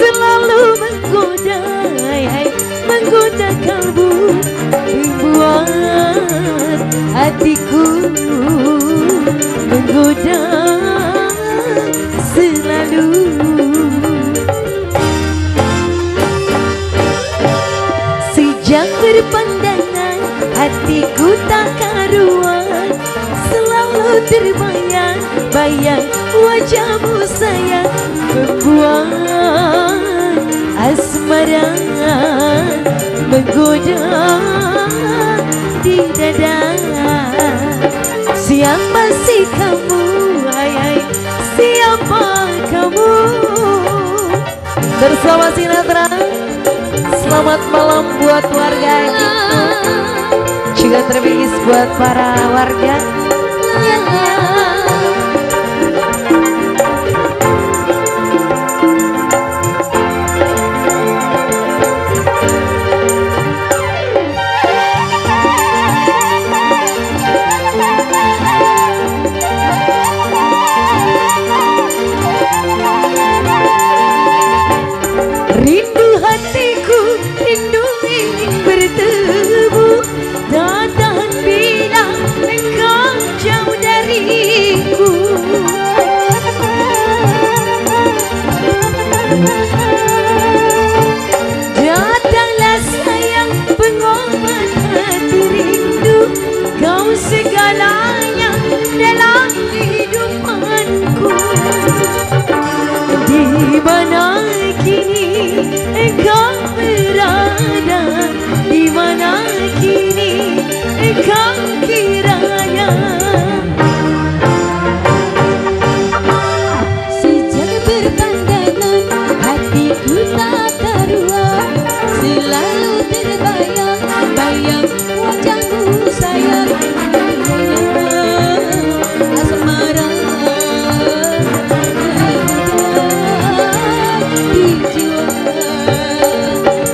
selalu menggoda, menggoda kalbu, membuat hatiku menggoda selalu. Sejak berpandangan hatiku tak karuan, selalu terbayang-bayang wajahmu sayang, membuat asmara menggoda di dada. Siapa sih kamu, hai siapa kamu? Bersama Sinatra. Selamat malam buat warga itu, juga terbiis buat para warga. Rindu hatiku, rindu ingin bertemu, tak tahan bila engkau jauh dariku. Datanglah sayang pengobat hati rindu, kau segalanya dalam kehidupanku. Di mana kini engkau berada, di mana kini engkau kiranya. Sejak berpandangan hatiku tak karuan, selalu terbayang-bayang wajahmu sayang, asmara di jiwa.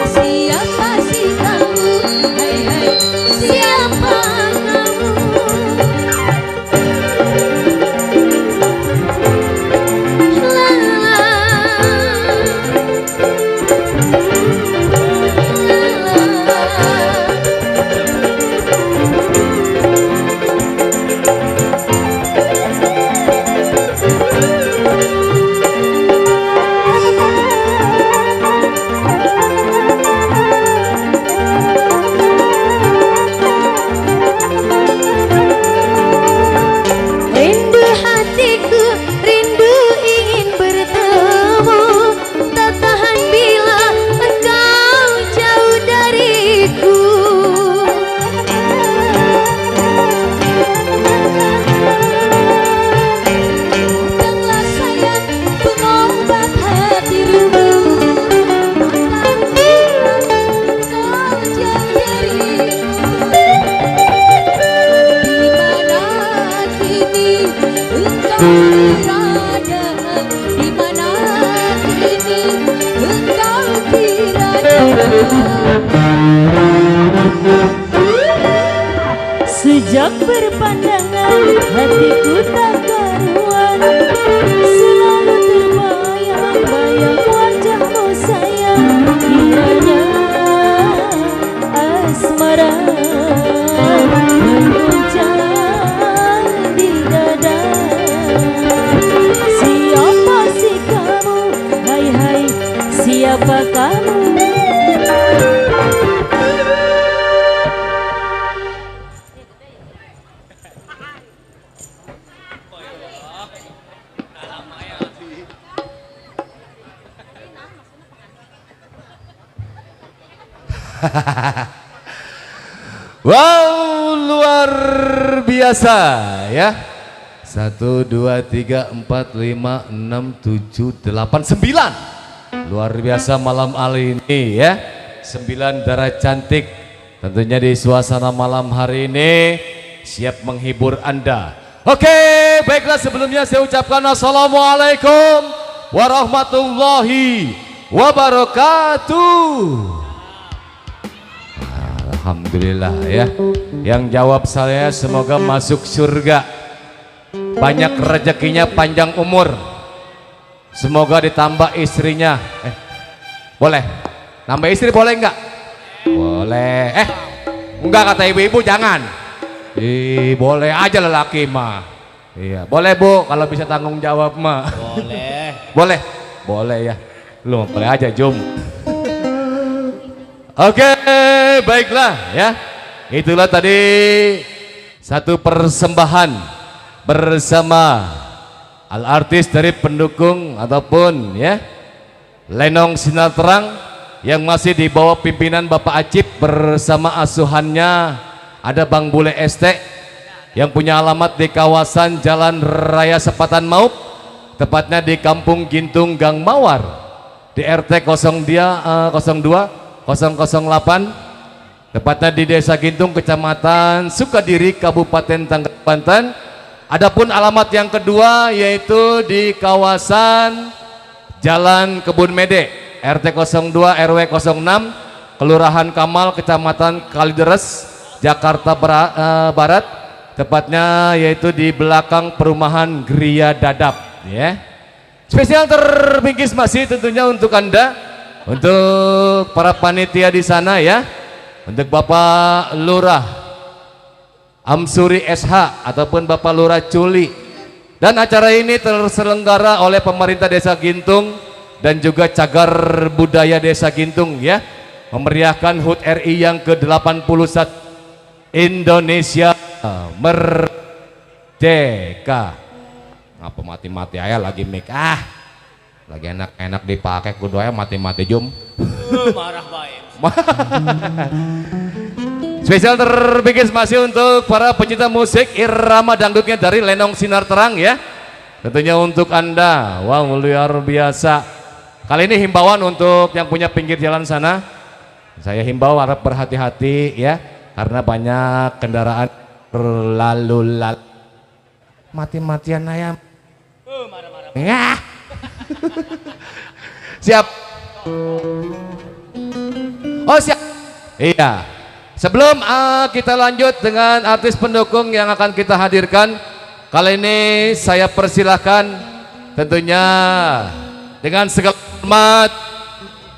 Siapa sih kamu, hai siapa kamu? Rindu hatiku, rindu ingin bertemu, tak tahan bila engkau jauh dariku. Datanglah sayang pengobat hati rindu, tak tahan bila engkau jauh dariku. Di mana kini engkau berada, di mana kini engkau kiranya. Sejak berpandangan hatiku tak karuan, selalu terbayang-bayang wajahmu sayang, kiranya asmara mengguncang di dada. Siapa sih kamu, hai siapa kamu? Wow, luar biasa ya. 1, 2, 3, 4, 5, 6, 7, 8, 9. Luar biasa malam hari ini ya. 9 darah cantik tentunya di suasana malam hari ini siap menghibur Anda. Oke, baiklah sebelumnya saya ucapkan assalamualaikum warahmatullahi wabarakatuh. Alhamdulillah ya. Yang jawab saya semoga masuk surga, banyak rezekinya, panjang umur, semoga ditambah istrinya. Boleh. Nambah istri boleh enggak? Boleh. Enggak kata ibu-ibu jangan. Boleh aja lelaki mah. Iya, boleh Bu kalau bisa tanggung jawab mah. Boleh. Boleh. Boleh ya. Lu boleh aja Jum. Oke, baiklah ya. Itulah tadi satu persembahan bersama artis dari pendukung ataupun ya Lenong Sinar Terang yang masih di bawah pimpinan Bapak Acip bersama asuhannya ada Bang Bule ST yang punya alamat di kawasan Jalan Raya Sepatan Maup, tepatnya di Kampung Gintung Gang Mawar di RT 02 008, tepatnya di Desa Gintung, Kecamatan Sukadiri, Kabupaten Tangerang Banten. Adapun alamat yang kedua yaitu di kawasan Jalan Kebun Mede, RT 02 RW 06, Kelurahan Kamal, Kecamatan Kalideres, Jakarta Barat, tepatnya yaitu di belakang perumahan Gria Dadap ya. Spesial terbingkis masih tentunya untuk Anda, untuk para panitia di sana ya, untuk Bapak Lurah Amsuri SH ataupun Bapak Lurah Culi. Dan acara ini terselenggara oleh pemerintah Desa Gintung dan juga Cagar Budaya Desa Gintung ya, memeriahkan HUT RI yang ke-81. Indonesia merdeka. Ngapa mati-mati aja lagi mic, lagi enak-enak dipakai kudu aja mati-mati Jum. Marah baik. Spesial terbingkis masih untuk para pecinta musik irama dangdutnya dari Lenong Sinar Terang ya. Tentunya untuk Anda. Wow, luar biasa. Kali ini himbauan untuk yang punya pinggir jalan sana. Saya himbau harap berhati-hati ya, karena banyak kendaraan berlalu lalu. Mati-matian ayam. Marah-marah. Siap. Oh siap. Iya. Sebelum kita lanjut dengan artis pendukung yang akan kita hadirkan, kali ini saya persilahkan tentunya dengan segala hormat,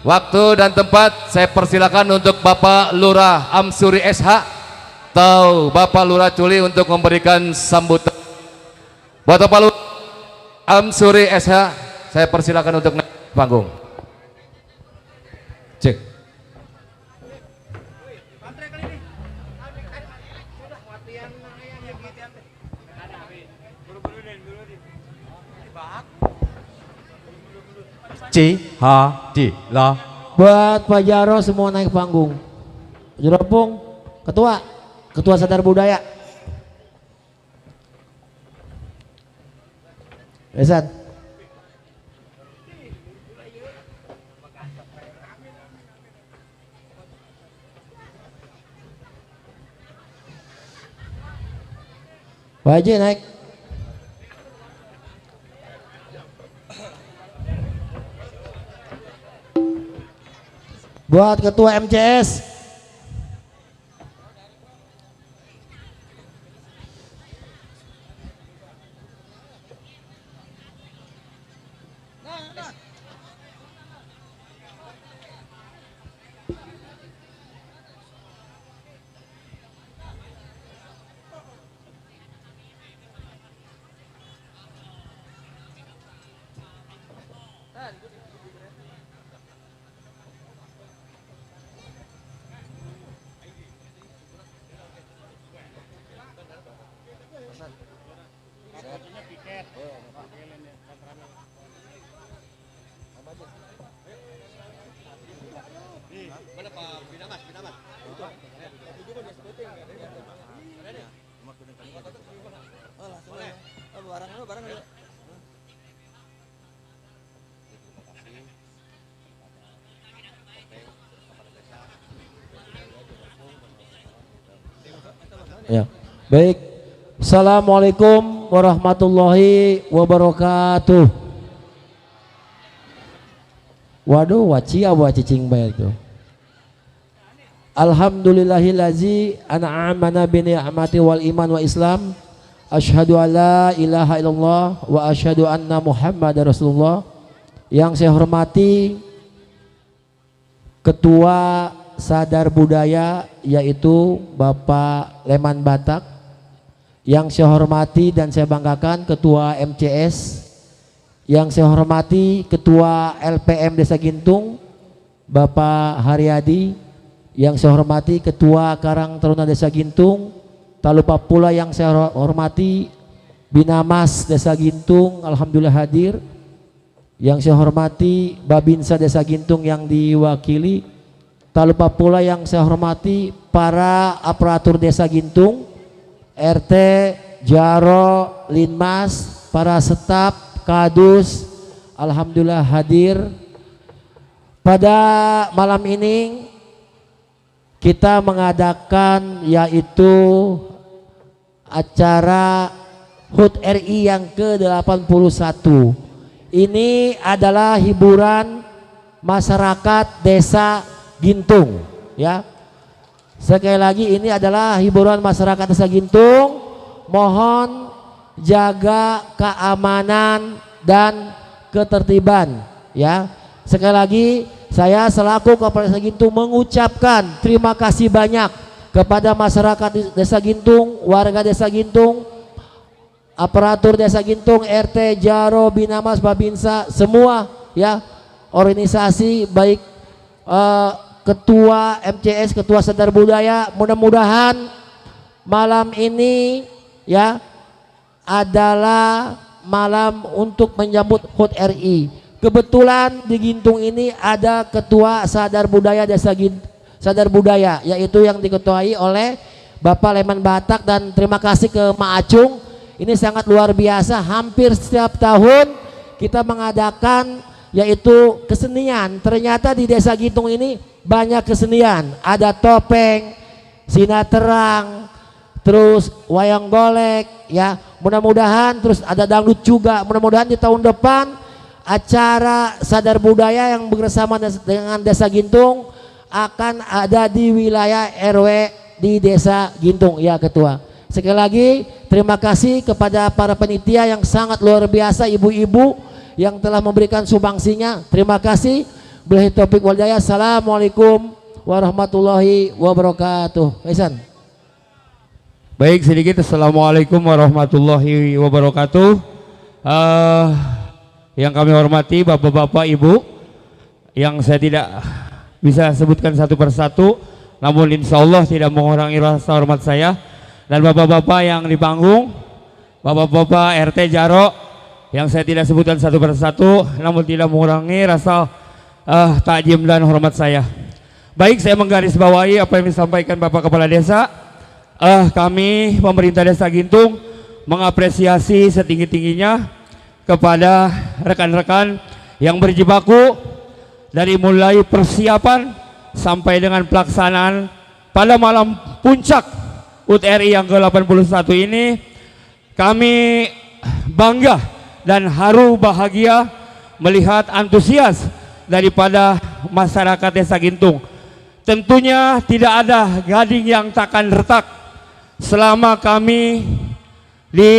waktu dan tempat, saya persilahkan untuk Bapak Lurah Amsuri SH atau Bapak Lurah Culi untuk memberikan sambutan. Buat Bapak Lurah Amsuri SH, saya persilahkan untuk naik ke panggung. Cek. Cihadilah. Buat Pak Jaro semua naik panggung. Jeropong, ketua Sadar Budaya. Besan. Pak Haji naik. Buat ketua MCS. Ya, baik. Assalamualaikum warahmatullahi wabarakatuh. Waduh, waci apa cicing bayar itu. Alhamdulillahillazi an'amana bi ni'mati wal iman wa islam. Asyhadu an la ilaha illallah wa asyhadu anna Muhammadar Rasulullah. Yang saya hormati Ketua Sadar Budaya yaitu Bapak Leman Batak. Yang saya hormati dan saya banggakan Ketua MCS. Yang saya hormati Ketua LPM Desa Gintung Bapak Haryadi. Yang saya hormati Ketua Karang Taruna Desa Gintung. Tak lupa pula yang saya hormati Binamas Desa Gintung, alhamdulillah hadir. Yang saya hormati Babinsa Desa Gintung yang diwakili. Tak lupa pula yang saya hormati para aparatur Desa Gintung, RT, Jaro, Linmas, para staf, Kadus, alhamdulillah hadir. Pada malam ini kita mengadakan yaitu acara HUT RI yang ke-81. Ini adalah hiburan masyarakat Desa Gintung, ya. Sekali lagi ini adalah hiburan masyarakat Desa Gintung. Mohon jaga keamanan dan ketertiban, ya. Sekali lagi saya selaku Kapolres Desa Gintung mengucapkan terima kasih banyak kepada masyarakat Desa Gintung, warga Desa Gintung, aparatur Desa Gintung, RT, Jaro, Binamas, Babinsa, semua, ya, organisasi baik Ketua MCS, Ketua Sadar Budaya. Mudah-mudahan malam ini, ya, adalah malam untuk menyambut HUT RI. Kebetulan di Gintung ini ada Ketua Sadar Budaya Desa Sadar Budaya, yaitu yang diketuai oleh Bapak Leman Batak, dan terima kasih ke Ma Acung. Ini sangat luar biasa, hampir setiap tahun kita mengadakan yaitu kesenian. Ternyata di Desa Gintung ini banyak kesenian, ada topeng, sinaterang, terus wayang golek, ya. Mudah-mudahan terus ada dangdut juga. Mudah-mudahan di tahun depan acara Sadar Budaya yang bersama dengan Desa Gintung akan ada di wilayah RW di Desa Gintung, ya Ketua. Sekali lagi terima kasih kepada para panitia yang sangat luar biasa, ibu-ibu yang telah memberikan sumbangsinya. Terima kasih. Billahi taufiq wal hidayah. Assalamualaikum warahmatullahi wabarakatuh. Aisan. Baik, sedikit assalamualaikum warahmatullahi wabarakatuh. Yang kami hormati bapak-bapak, ibu, yang saya tidak bisa sebutkan satu persatu, namun insya Allah tidak mengurangi rasa hormat saya. Dan bapak-bapak yang di panggung, bapak-bapak RT Jaro, yang saya tidak sebutkan satu persatu, namun tidak mengurangi rasa takjim dan hormat saya. Baik, saya menggarisbawahi apa yang disampaikan Bapak Kepala Desa. Kami pemerintah Desa Gintung mengapresiasi setinggi-tingginya kepada rekan-rekan yang berjibaku dari mulai persiapan sampai dengan pelaksanaan pada malam puncak HUT RI yang ke-81 ini. Kami bangga dan haru bahagia melihat antusias daripada masyarakat Desa Gintung. Tentunya tidak ada gading yang takkan retak selama kami di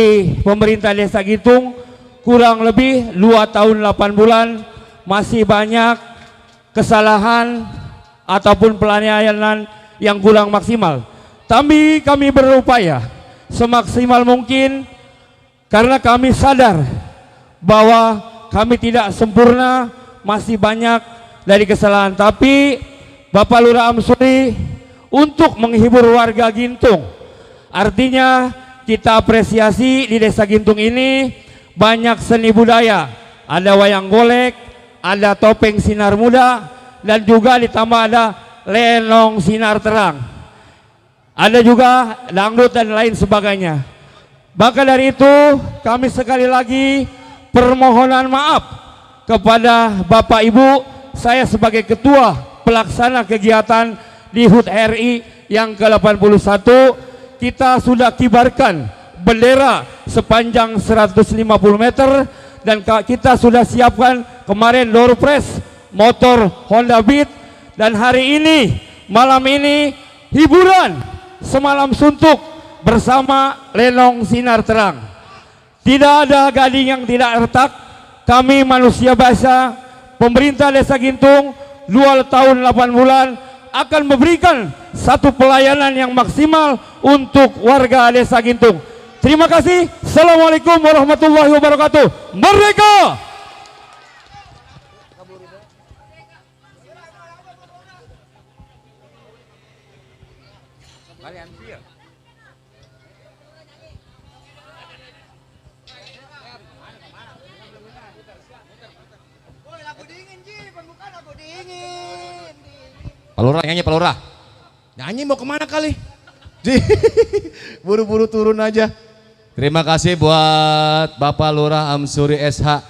pemerintah Desa Gintung kurang lebih 2 tahun 8 bulan. Masih banyak kesalahan ataupun pelayanan yang kurang maksimal, tapi kami berupaya semaksimal mungkin karena kami sadar bahwa kami tidak sempurna, masih banyak dari kesalahan. Tapi Bapak Lurah Amsuri untuk menghibur warga Gintung, artinya kita apresiasi di Desa Gintung ini banyak seni budaya, ada wayang golek, ada topeng sinar muda, dan juga ditambah ada lenong sinar terang, ada juga dangdut dan lain sebagainya. Maka dari itu kami sekali lagi permohonan maaf kepada Bapak Ibu, saya sebagai ketua pelaksana kegiatan di HUT RI yang ke-81, kita sudah kibarkan bendera sepanjang 150 meter dan kita sudah siapkan kemarin door prize motor Honda Beat, dan hari ini malam ini hiburan semalam suntuk bersama lenong sinar terang. Tidak ada gading yang tidak retak. Kami manusia biasa, pemerintah Desa Gintung 2 tahun 8 bulan akan memberikan satu pelayanan yang maksimal untuk warga Desa Gintung. Terima kasih. Assalamualaikum warahmatullahi wabarakatuh. Merdeka! Palura nyanyi, Palura. Nyanyi mau kemana kali? Buru-buru turun aja. Terima kasih buat Bapak Lurah Amsuri SH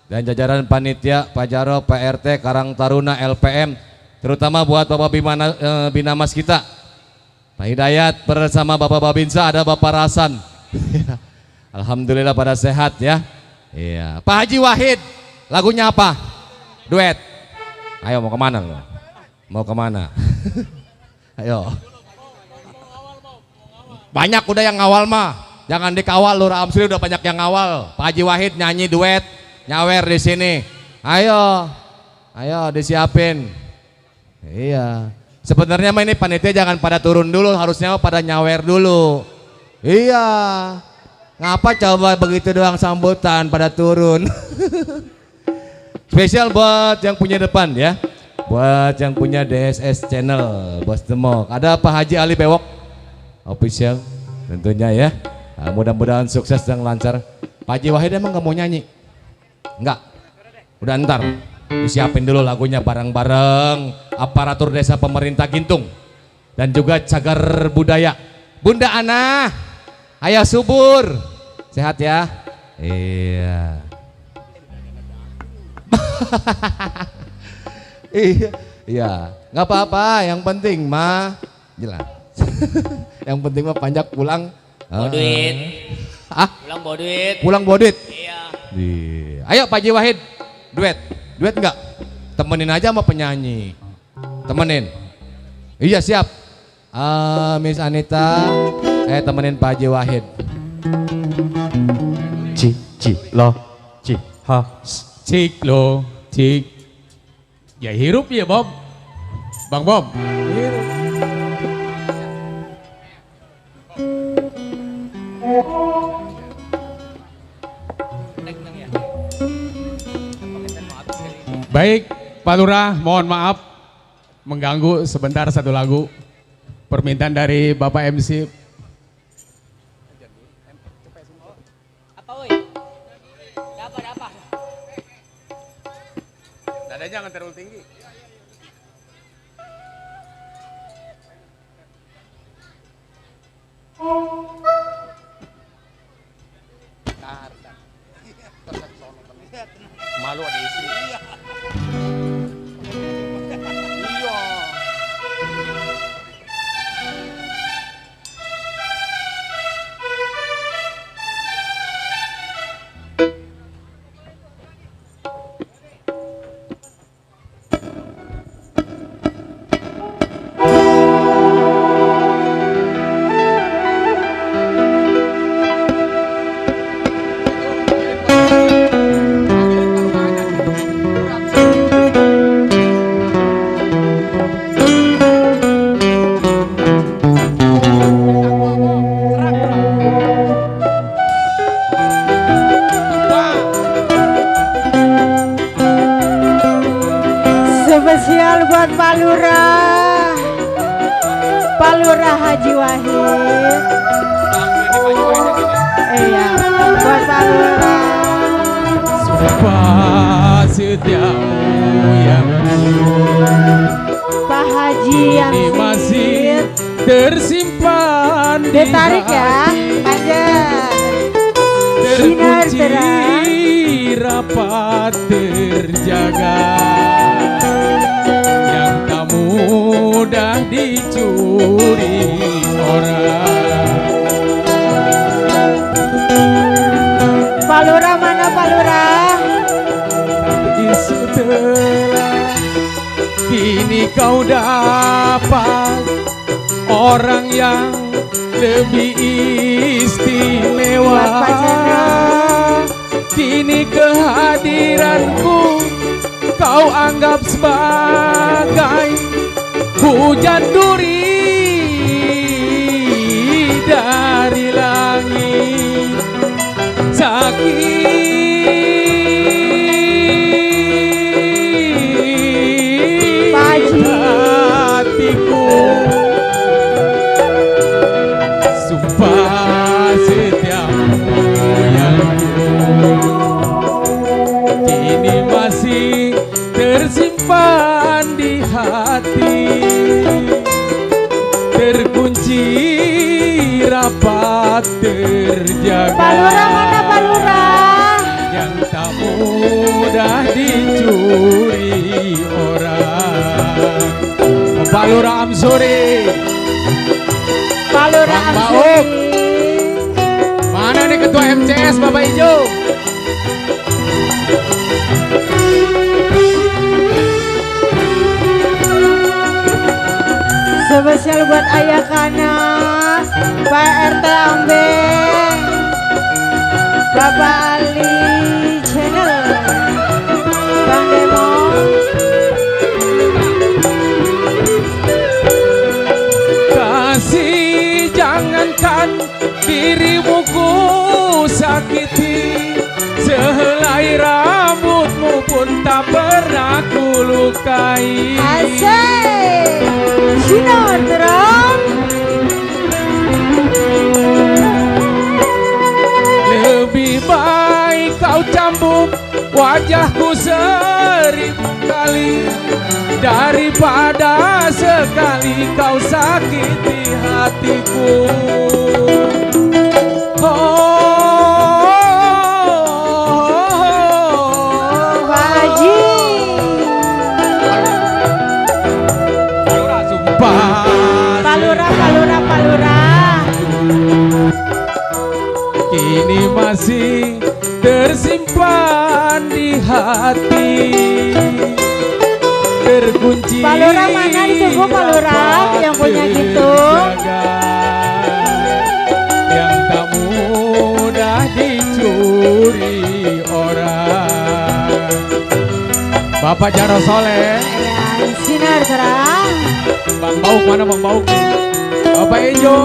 dan jajaran panitia, Pak Jaro, Pak RT, Karang Taruna, LPM. Terutama buat Bapak Binamas kita. Pak Hidayat bersama Bapak Babinsa, ada Bapak Rasan. Alhamdulillah pada sehat ya. Iya. Pak Haji Wahid, lagunya apa? Duet. Ayo mau kemana lo? Mau kemana? Ayo. Banyak udah yang ngawal mah. Jangan dikawal, Lurah Amsuri udah banyak yang ngawal. Pak Haji Wahid nyanyi duet, nyawer di sini. Ayo. Ayo disiapin. Iya. Sebenarnya mah ini panitia jangan pada turun dulu, harusnya pada nyawer dulu. Iya. Ngapa coba begitu doang sambutan pada turun? Spesial buat yang punya depan ya. Buat yang punya DSS channel, Bos Demok. Ada Pak Haji Ali Bewok official tentunya ya. Nah, mudah-mudahan sukses dan lancar. Pak Haji Wahid emang gak mau nyanyi? Enggak. Udah ntar disiapin dulu lagunya bareng-bareng aparatur desa pemerintah Gintung dan juga cagar budaya. Bunda Ana, ayo subur. Sehat ya? Iya. Iya, nggak apa-apa. Yang penting mah jelas. Yang penting mah panjang pulang. Boduit. Ah? Pulang boduit. Pulang bodit. Iya. Ayo Pak Haji Wahid, duet, duet nggak? Temenin aja sama penyanyi. Temenin. Iya siap. Miss Anita, temenin Pak Haji Wahid. Cik lo, cik lo, cik. Ya hirup ya Bob. Bang Bob. Hirup. Baik, Pak Lurah, mohon maaf mengganggu sebentar satu lagu. Permintaan dari Bapak MC. Apa woi? Apa? Nadanya jangan terlalu tinggi. Malu ada istri. Iya. Spesial buat Pak Lurah, Pak Lurah Haji Wahid. Iya, buat Pak Lurah. Sumpah setiamu yang Pak Haji yang ini masih tersimpan di ditarik ya, ada sinar terkunci terang. rapat terjaga yang tak mudah dicuri orang. Pak Lurah mana Pak Lurah? Tapi setelah kini kau dapat orang yang lebih istimewa. Buat Pak Chandra. Kini kehadiranku kau anggap sebagai bagai hujan duri dari langit. Sakit hatiku, sumpah setiamu yang kini masih tersimpan di hati, terkunci rapat terjaga. Palura mana Palura? Yang tak mudah dicuri orang. Palura Amsuri, Palura Bang Amsuri. mana nih ketua MCS Bapak Ijo? Spesial buat Ayah Kana, Pak RT Ambeng, Bapak Ali Channel, Bang Demo. Kasih jangankan dirimu ku sakiti, sehelai rambutmu pun tak pernah ku lukai. Asik, sinetron. Lebih baik kau cambuk wajahku 1000 kali daripada sekali kau sakiti hatiku. Pak Haji. Sumpah Palura, Palura, Palura. kini masih tersimpan di hati, terkunci. Palura mana itu Bu Palura yang punya gitu? terjaga, yang tak mudah dicuri orang. Bapak Jaro Soleh, Ya, sinetron. Bang Bauk mana Bang Bauk? Bapak Ejo.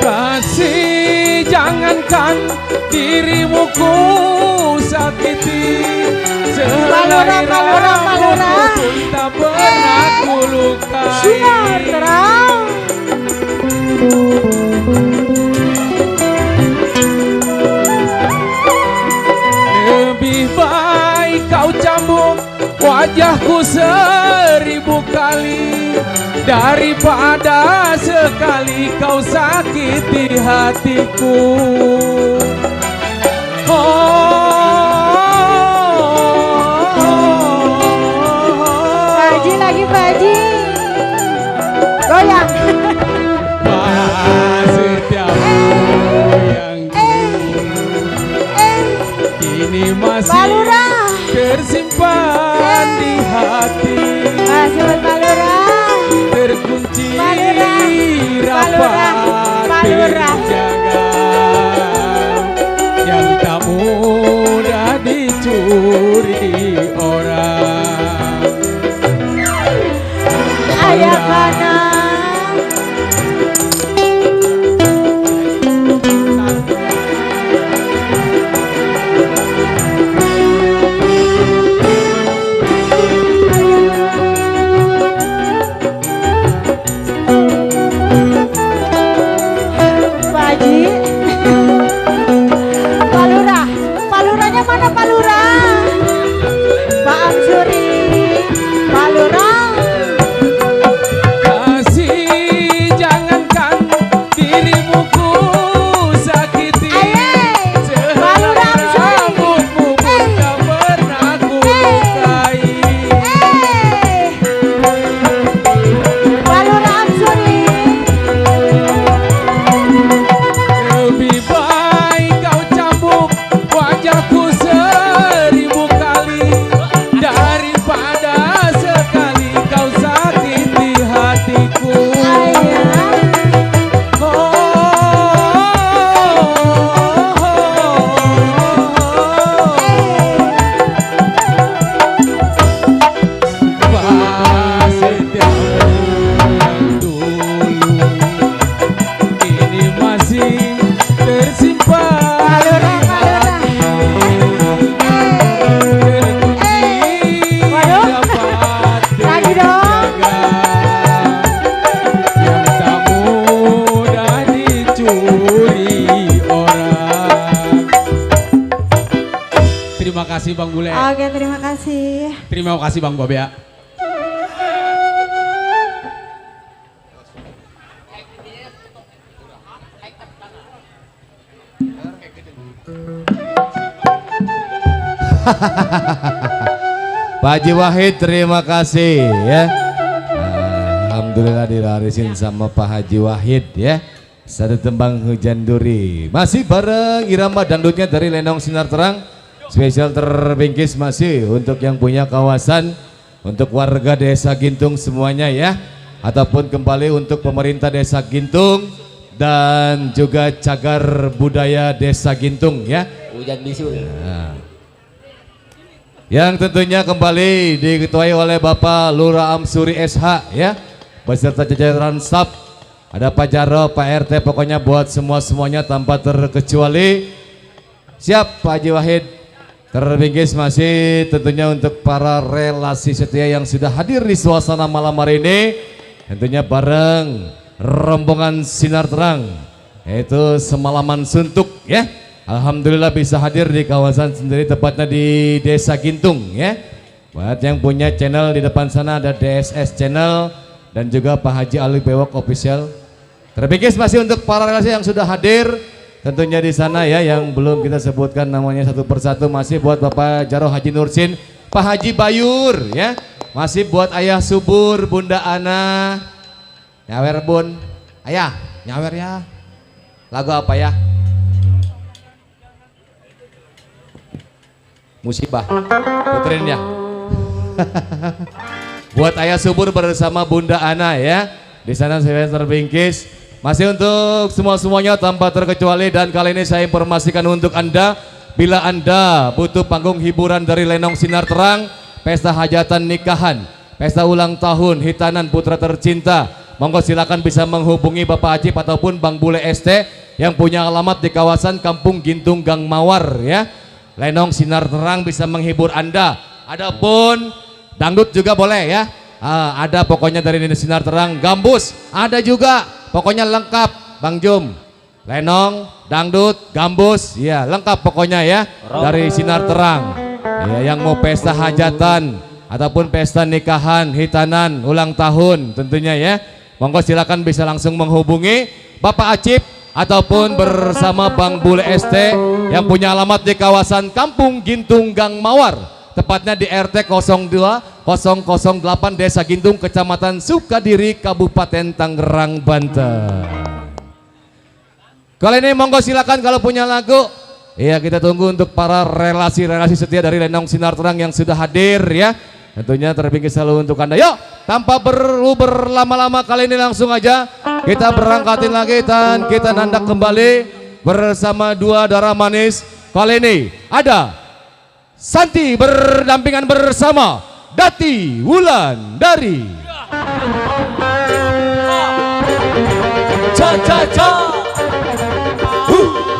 Kasih jangankan dirimu ku sakiti, sehelai Palura, Palura. rambutmu pun tak pernah ku lukai. Sinetron. Lebih baik kau cambuk wajahku 1000 kali daripada sekali kau sakiti hatiku. Pak Haji lagi Pak Haji. Goyang. Setiapmu yang kini masih Palura. tersimpan di hati, Masih buat Palura. terkunci Palura. rapat Palura. terjaga, yang tak mudah dicuri orang. Bang Bule. Oke, terima kasih. Terima kasih Bang Bob ya. Pak Haji Wahid terima kasih ya. Alhamdulillah dilarisin sama Pak Haji Wahid ya. Satu tembang Hujan Duri. Masih bareng irama dangdutnya dari Lenong Sinar Terang. Spesial terbingkis masih untuk yang punya kawasan, untuk warga Desa Gintung semuanya ya. Ataupun kembali untuk pemerintah Desa Gintung dan juga cagar budaya Desa Gintung ya. Hujan bisu. Yang tentunya kembali diketuai oleh Bapak Lurah Amsuri SH ya, beserta jajaran staf. Ada Pak Jaro, Pak RT, pokoknya buat semuanya tanpa terkecuali. Siap Pak Haji Wahid. Terbingkis masih tentunya untuk para relasi setia yang sudah hadir di suasana malam hari ini. Tentunya bareng rombongan Sinar Terang, yaitu Semalaman Suntuk ya. Alhamdulillah bisa hadir di kawasan sendiri, tepatnya di Desa Gintung ya. Buat yang punya channel di depan sana ada DSS Channel dan juga Pak Haji Ali Bewok Official. Terbingkis masih untuk para relasi yang sudah hadir tentunya di sana ya, yang belum kita sebutkan namanya satu persatu. Masih buat Bapak Jaro Haji Nursin, Pak Haji Bayur ya. Masih buat Ayah Subur, Bunda Ana. Nyawer Bun. Ayah, nyawer ya. Lagu apa ya? Musibah. Puterin ya. Buat Ayah Subur bersama Bunda Ana ya. Di sana saya terbingkis. Masih untuk semuanya tanpa terkecuali, dan kali ini saya informasikan untuk Anda, bila Anda butuh panggung hiburan dari Lenong Sinar Terang, pesta hajatan nikahan, pesta ulang tahun, hitanan putra tercinta, monggo silakan bisa menghubungi Bapak Acip ataupun Bang Bule ST yang punya alamat di kawasan Kampung Gintung Gang Mawar ya. Lenong Sinar Terang bisa menghibur Anda. Adapun dangdut juga boleh ya. Ada pokoknya dari Sinar Terang, gambus ada juga, pokoknya lengkap Bang Jum. Lenong, dangdut, gambus, ya lengkap pokoknya ya dari Sinar Terang. Ya, yang mau pesta hajatan ataupun pesta nikahan, hitanan, ulang tahun tentunya ya. Monggo silakan bisa langsung menghubungi Bapak Acip ataupun bersama Bang Bule ST yang punya alamat di kawasan Kampung Gintung Gang Mawar, tepatnya di RT 02008 Desa Gintung, Kecamatan Sukadiri, Kabupaten Tangerang, Banten. Kali ini monggo silakan kalau punya lagu. Iya, kita tunggu untuk para relasi-relasi setia dari Lenong Sinar Terang yang sudah hadir ya. Tentunya terbingkis selalu untuk Anda. Yuk, tanpa perlu berlama-lama, kali ini langsung aja kita berangkatin lagi dan kita nandak kembali bersama dua darah manis. Kali ini ada Santi berdampingan bersama Dati Wulandari. Cha cha cha.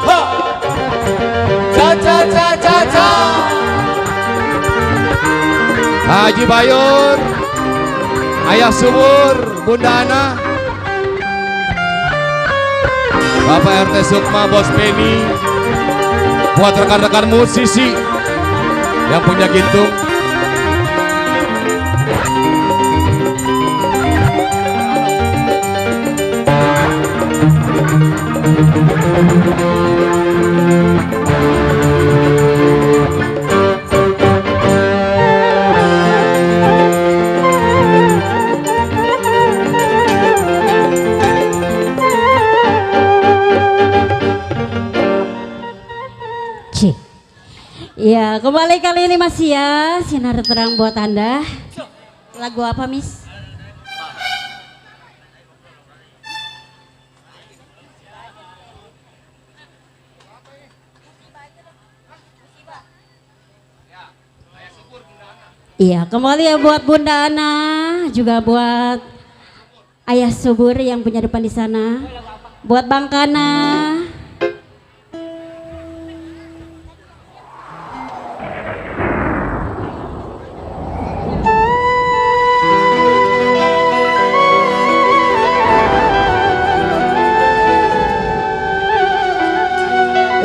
Ha. Cha cha cha cha cha. Haji Bayur, Ayah Subur, Bunda Ana, Bapak RT Sukma, Bos Benny, buat rekan-rekan musisi yang punya gintung. Ya, kembali kali ini masih ya Sinar Terang buat Anda. Lagu apa, Miss? Iya, kembali ya buat Bunda Ana, juga buat Ayah Subur yang punya depan di sana, buat Bang Kana.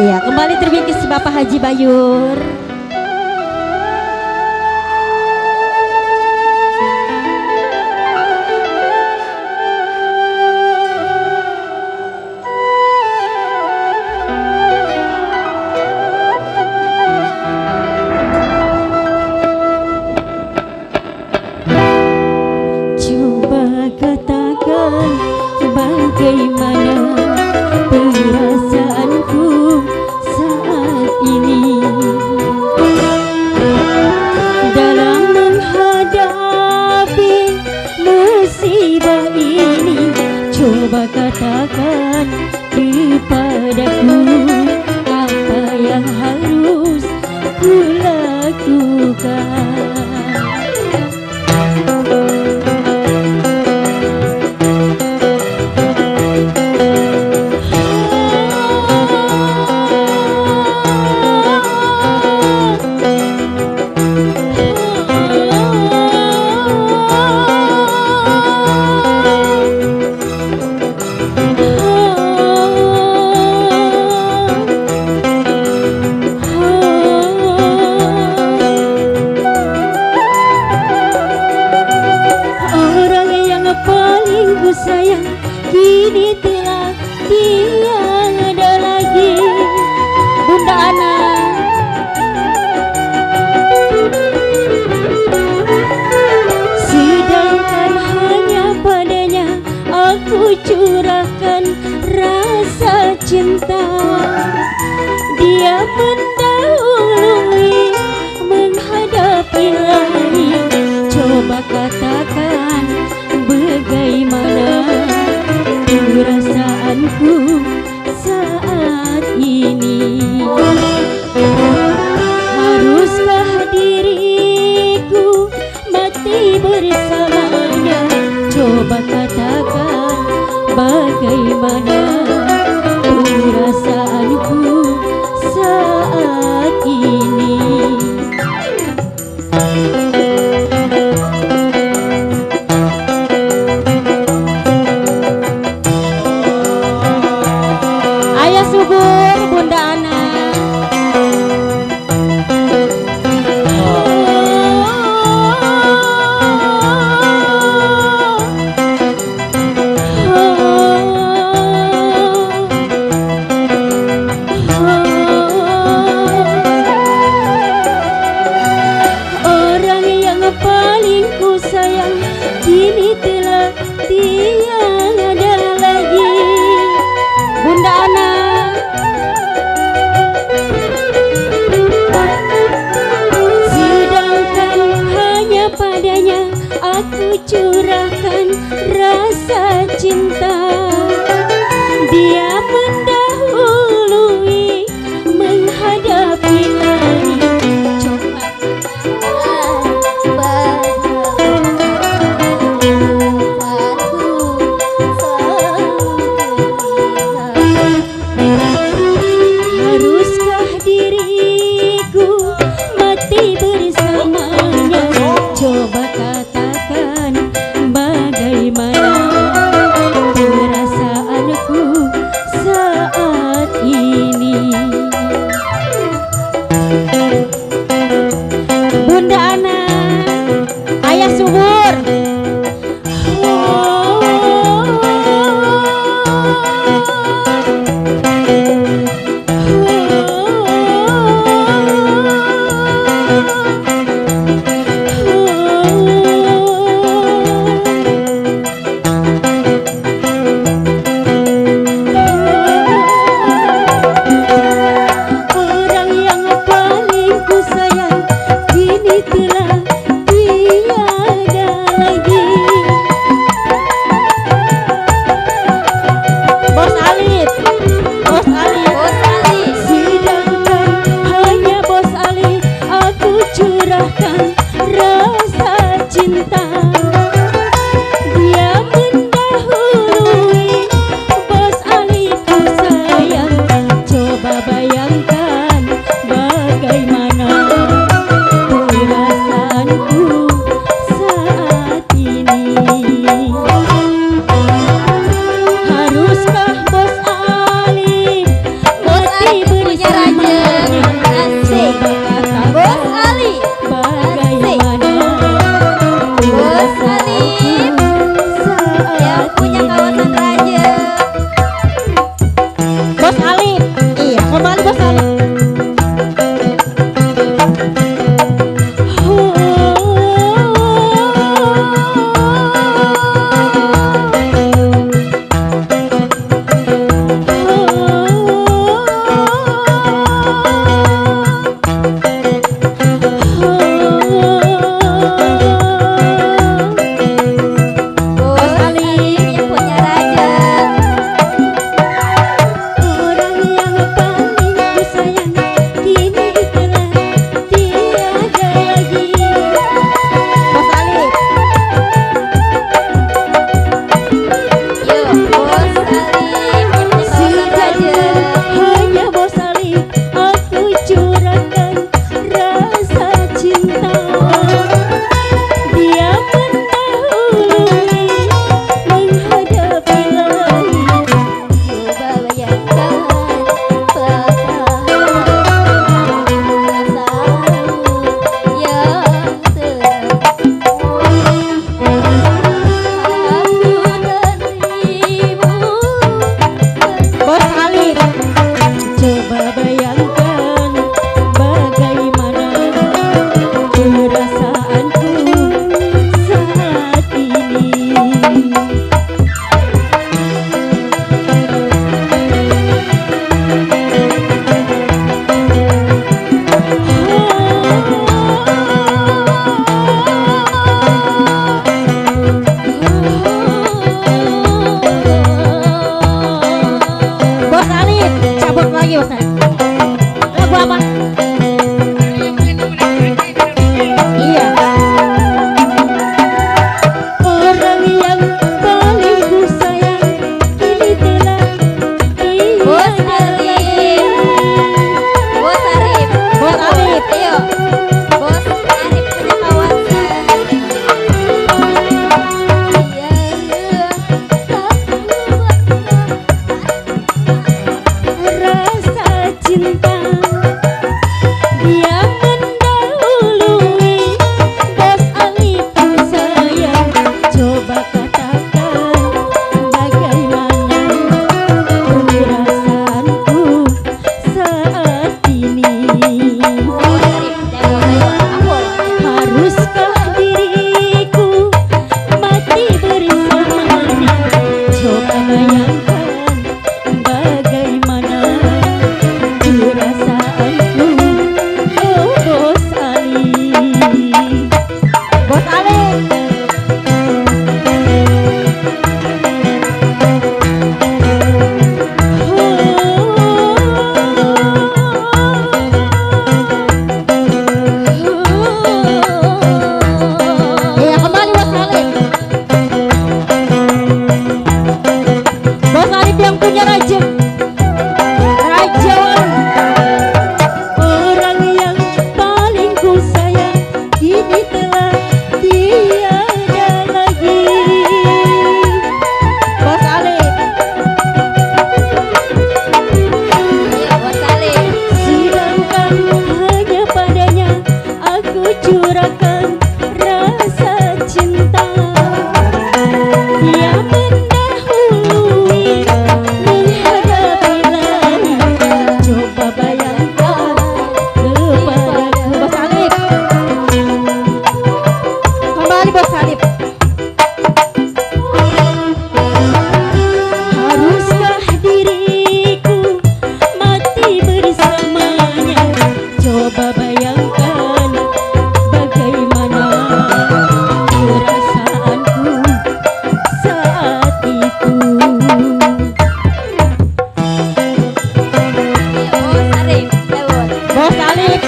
Iya, kembali terbingkis Bapak Haji Bayur. katakan bagaimana perasaanku saat ini dalam menghadapi musibah ini. Coba katakan kepadaku apa yang harus kulakukan. Sayang kini telah tiada lagi. Bunda Ana, sedangkan hanya padanya aku curahkan rasa cinta. Dia mendahului menghadapi langit. Coba katakan bagaimana perasaanku saat ini. Haruskah diriku mati bersamanya? Coba katakan bagaimana perasaanku saat ini. Subur Bunda Ana. Orang yang paling ku sayang kini telah tiada lagi. Bunda Ana, aku curahkan rasa cinta. Dia mendahului menghadapi langit. Coba haruskah diriku mati bersamanya? Coba katakan bagaimana perasaanku saat ini. Bunda Ana, Ayah Subur. Bos Bos Salib. Haruskah diriku mati bersamanya? Coba bayangkan bagaimana perasaanku saat itu. Bos Salib.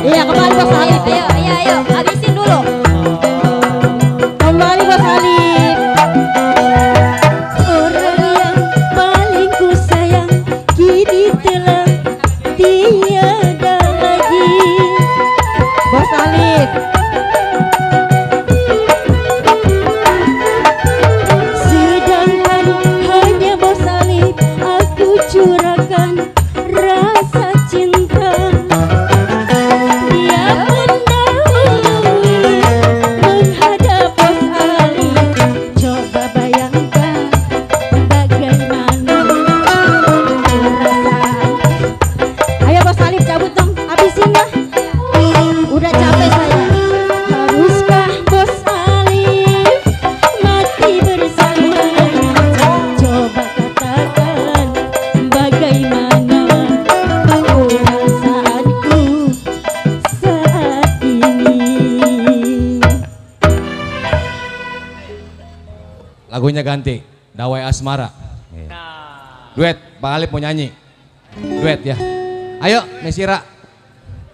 Iya, kembali Bos Salib. Ayo, habisin dulu. Kembali Bos Salib. Orang yang paling ku sayang kini telah tiada lagi. Bos Salib. Sedangkan hanya Bos Salib aku curahkan rasa cinta. Dia mendahului menghadap Bos Salib. Coba bayangkan bagaimana perasaan. Ayo Bos Salib cabut dong, habisin dah. Udah capek saya. Haruskah Bos Salib mati bersamanya? Coba katakan bagaimana perasaanku saat ini. Lagunya ganti, Dawai Asmara. Duet, Bang Alip mau nyanyi. Duet ya. Ayo, Mesira.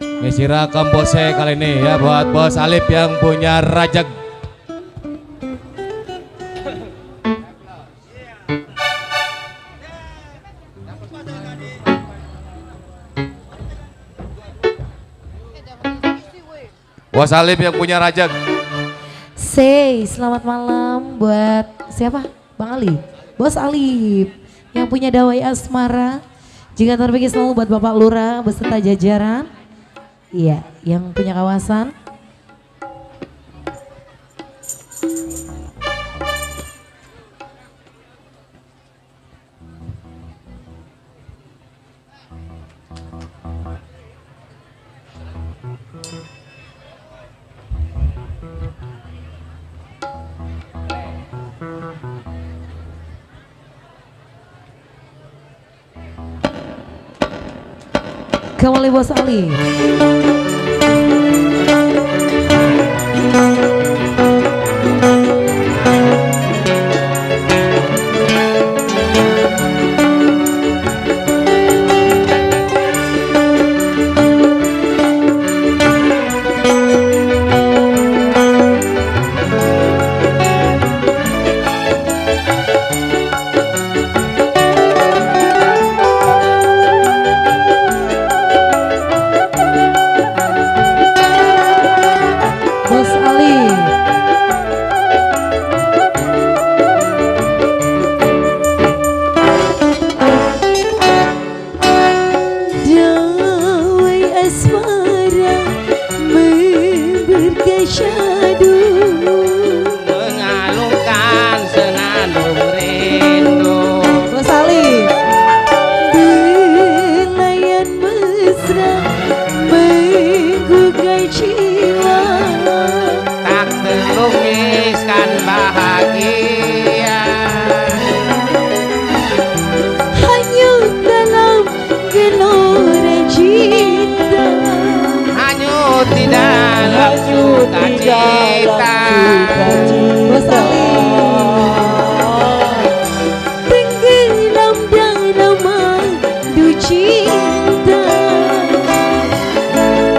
Mesira kompose kali ini ya buat Bos Alip yang punya Rajag. Bos Alip yang punya Rajag. Say, selamat malam buat siapa? Bang Ali. Bos Alip yang punya Dawai Asmara. Juga terbaik selalu buat Bapak Lurah beserta jajaran. Iya, yang punya kawasan. Kembali Bos Ali.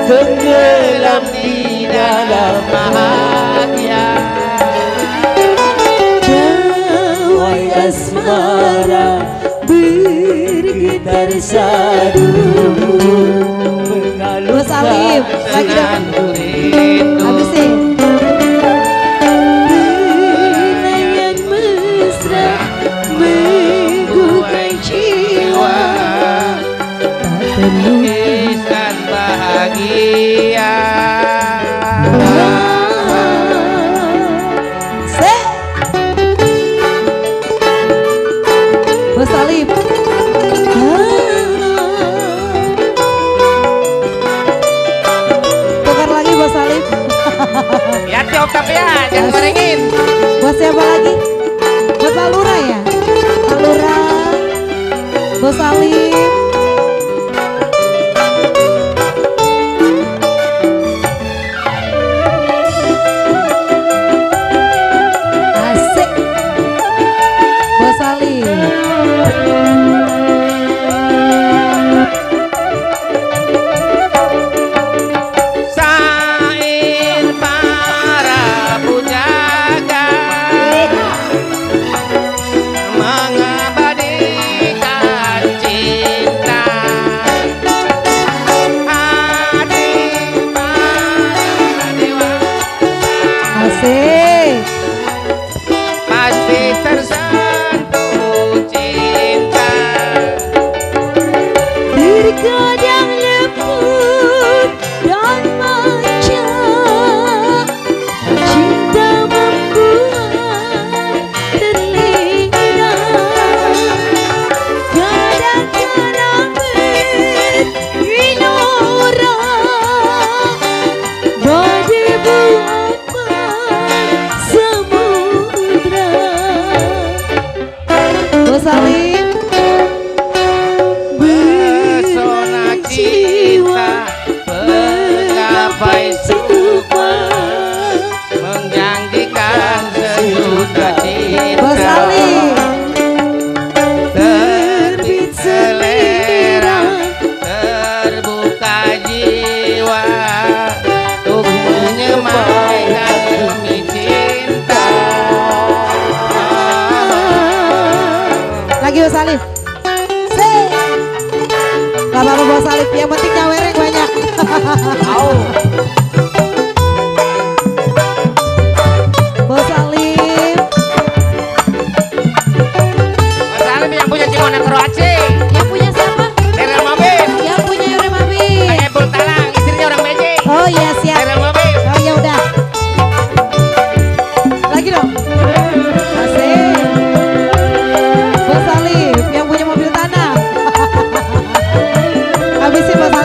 Tenggelam di dalam bahagia. jangan gorengin. Buat siapa lagi? Buat Pak Lurah ya? Pak Lurah, Bos Alim. Asik. Bos Alim. Sair para pujaga mengabadikan cinta. Adik para dewa Asik. pasti tersentuh cinta. Terkadang lembut dan manja, cinta membuat terlena. Kadang-kadang bergelora, badai buatan samudra. Bos Alim. Pesona cinta menggapai suka, menjanjikan sejuta Bos cinta. Alim. Terbit selera, terbuka jiwa, untuk menyemaikan demi cinta. Lagi Bos Alif. Sing. Gak apa-apa Bos Alif, yang penting nyawereng banyak. Bos Alif. Mas Alim yang punya Cimona Kroaci, Yang punya siapa? Daerah Mobil, Yang punya Yuri Mabi. kayak Bul Talang, istrinya orang Beijing, Oh iya siap. Daerah Mobil. Oh ya udah. Lagi dong. Asik. Bos Alif yang punya mobil tanah. Habisin Bos Alif.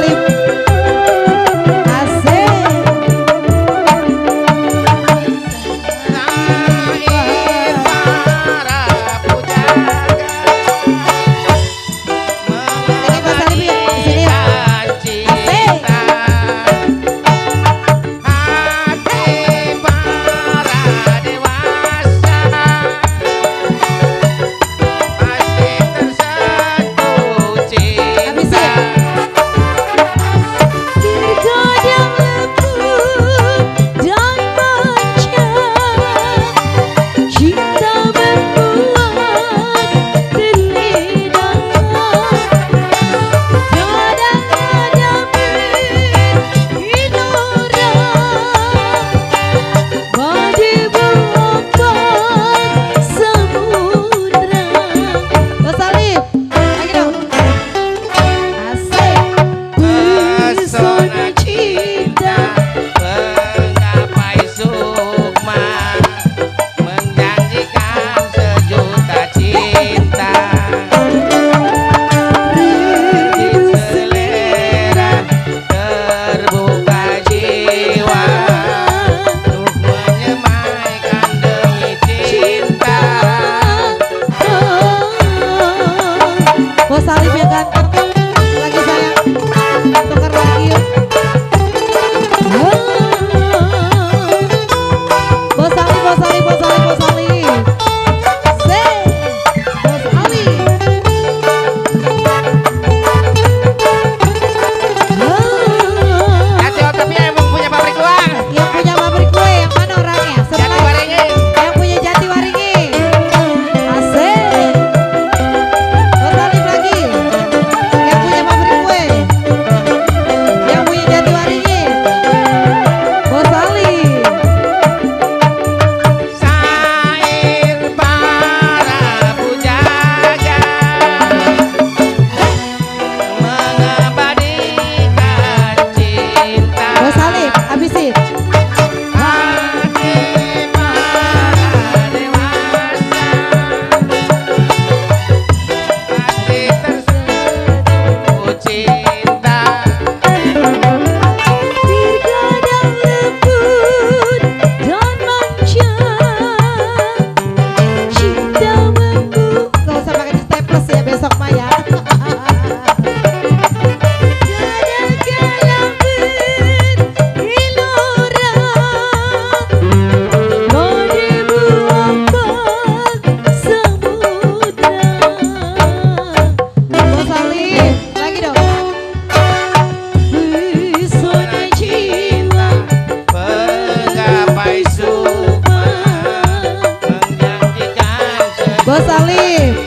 Bos Alif.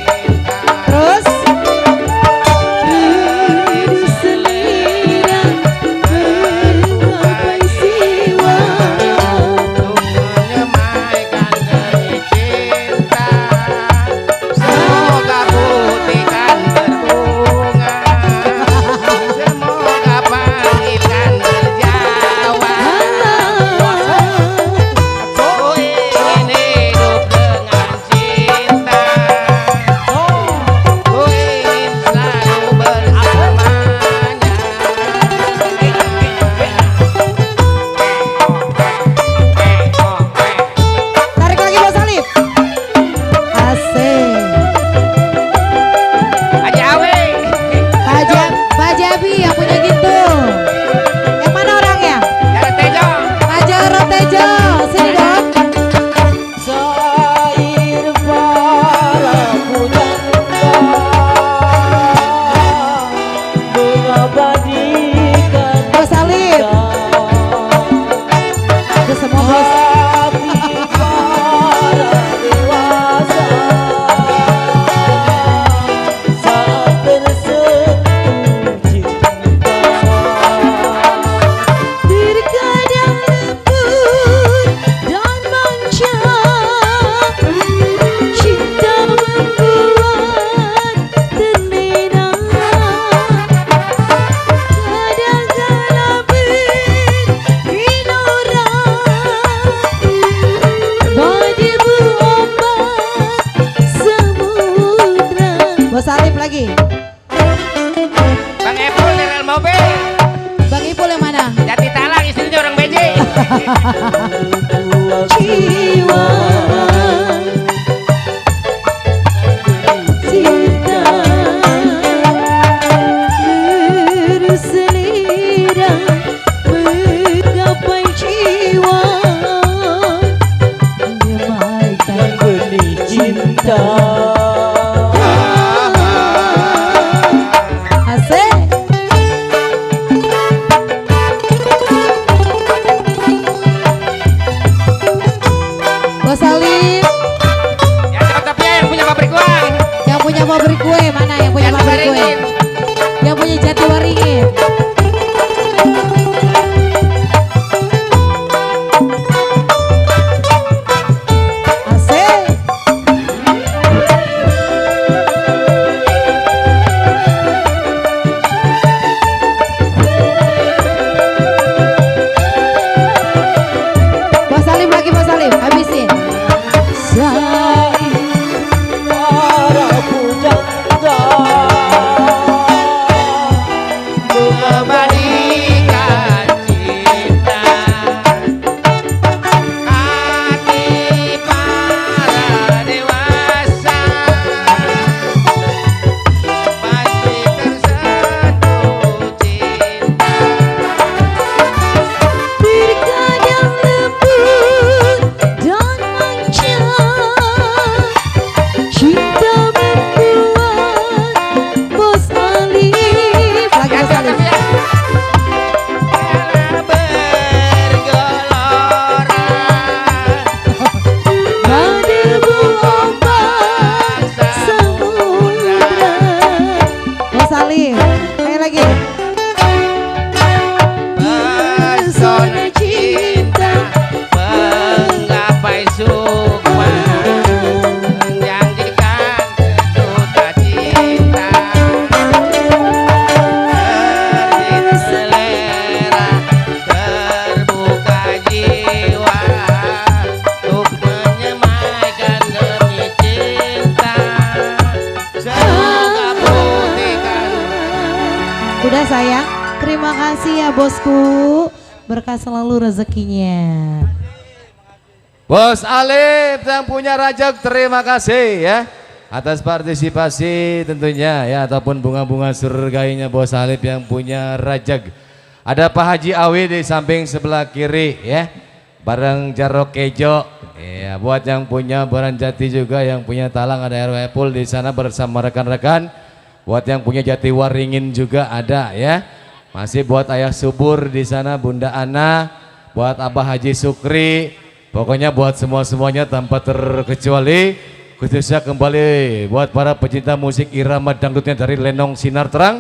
Terus selera menggapai siwa. Menyemaikan demi cinta, semoga putihkan berbunga, semoga panggilkan berjawa. Ku ingin hidup dengan cinta, ku ingin selalu bersamanya. Tarik lagi Bos Alif. Asik. Aja awe. Pak Jabi yang punya gitu. Yang mana orangnya? Jangan tejo. Pak Jarot Tejo. Sini dong. Sair para pujangga mengabadikan Bos Alif. Itu semua bos. hati para dewasa saat tersentuh cinta. Terkadang lembut dan manja, cinta membuat terlena. Kadang-kala bergelora, badai berombak samudra. Bos Alif lagi. Bang Epul di rel mobil. Bang Ipul yang mana? Jati Talang istrinya orang BJ. Jiwa cinta berselera menggapai jiwa, menyemaikan Benih cinta asik. Bos Alif Yang cakep yang punya pabrik uang. yang punya pabrik kue mana? Yang punya Jati pabrik kue? Waringin. Yang punya Jati Waringin. Asik. Bos Salim lagi, Bos Salim, habisin. Salim para pujangga Mengabadikan cinta, hati para dewasa pasti tersentuh cinta. terkadang lembut dan manja, cinta membuat Bos Alif. Lagi Bos Alif. Bergelora, Badai berombak samudra. Bos Alif. Ayo lagi. pesona cinta menggapai sukma, menjanjikan duta cinta, terbit selera, terbuka jiwa, untuk menyemaikan demi cinta, semoga putihkan. Udah sayang. Terima kasih ya bosku. Berkah selalu rezekinya. Bos Alif yang punya Rajak, terima kasih ya atas partisipasi tentunya ya, ataupun bunga-bunga surgainya Bos Alif yang punya Rajak. Ada Pak Haji Awi di samping sebelah kiri ya, bareng Jarok Kejo. Ya, buat yang punya Baran Jati juga, yang punya Talang ada RW Epul di sana bersama rekan-rekan. Buat yang punya Jati Waringin juga ada ya. Masih buat Ayah Subur di sana, Bunda Ana, buat Abah Haji Sukri. Pokoknya buat semua-semuanya tanpa terkecuali Khususnya kembali buat para pecinta musik irama dangdutnya dari Lenong Sinar Terang.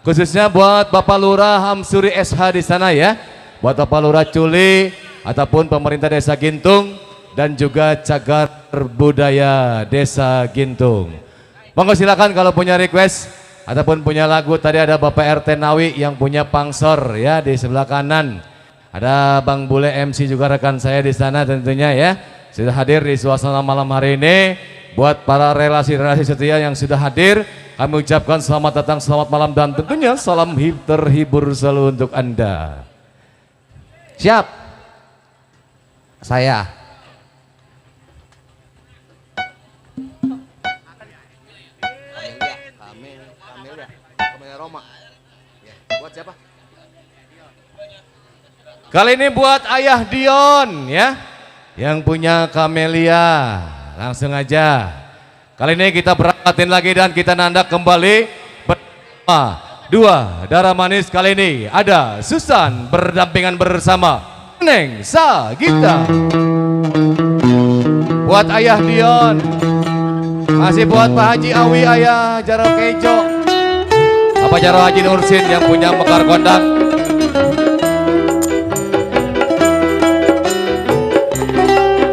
Khususnya buat Bapak Lurah Hamsuri SH di sana ya. Buat Bapak Lurah Culi ataupun pemerintah Desa Gintung dan juga cagar budaya Desa Gintung. Monggo silakan kalau punya request ataupun punya lagu. Tadi ada Bapak RT Nawi yang punya pangsor ya di sebelah kanan. Ada Bang Bule MC juga rekan saya di sana tentunya ya. Sudah hadir di suasana malam hari ini. Buat para relasi-relasi setia yang sudah hadir, kami ucapkan selamat datang, selamat malam, dan tentunya salam terhibur selalu untuk Anda. Siap? Saya. Buat siapa? Kali ini buat Ayah Dion ya, yang punya Kamelia. Langsung aja. Kali ini kita berangkatin lagi dan kita nandak kembali bersama dua darah manis. Kali ini ada Susan berdampingan bersama Neng Sagita. Buat Ayah Dion, masih buat Pak Haji Awi, Ayah Jaro Kejo, Bapak Jaro Haji Nursin yang punya Mekar Kondang.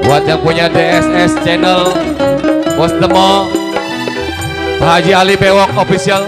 Buat yang punya DSS channel Bos Demo, Pak Haji Ali Bewok Official.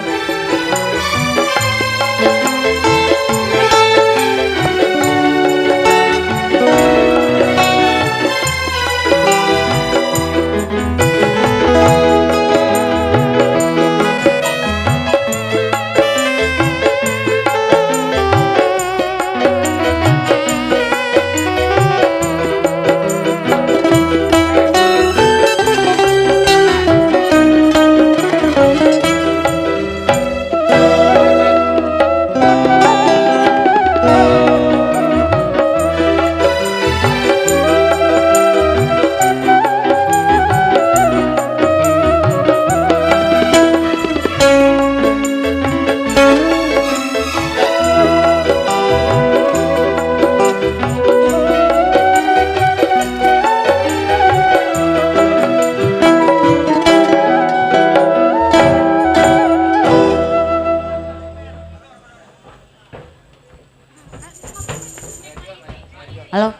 Halo.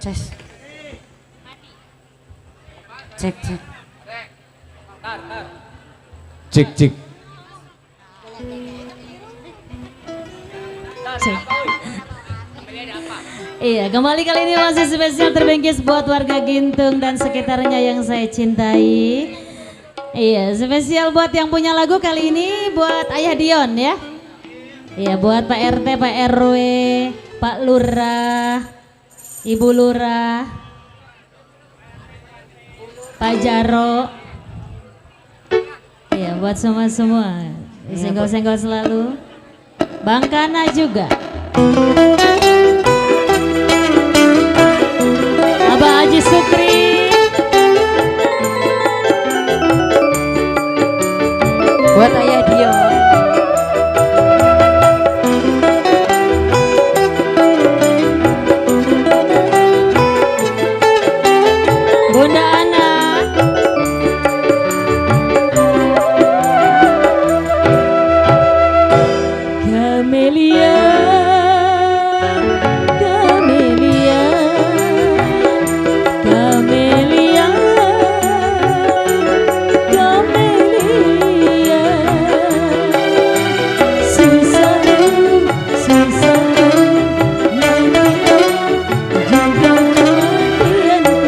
Ces. Cek, cek. Cik cik. Cek. Iya, kembali kali ini masih spesial terbengkis buat warga Gintung dan sekitarnya yang saya cintai. Iya, spesial buat yang punya lagu kali ini buat Ayah Dion ya. Iya, buat Pak RT, Pak RW, Pak Lurah, Ibu Lurah, Pak Jaro. Iya, buat semua-semua. Senggol-senggol selalu. Bang Kana juga. Abah Haji Sukri. Buat Ayah Dion. Bunda Ana. Kamelia, Kamelia, Kamelia, Kamelia. Susah, susah, nanti juga kematianku.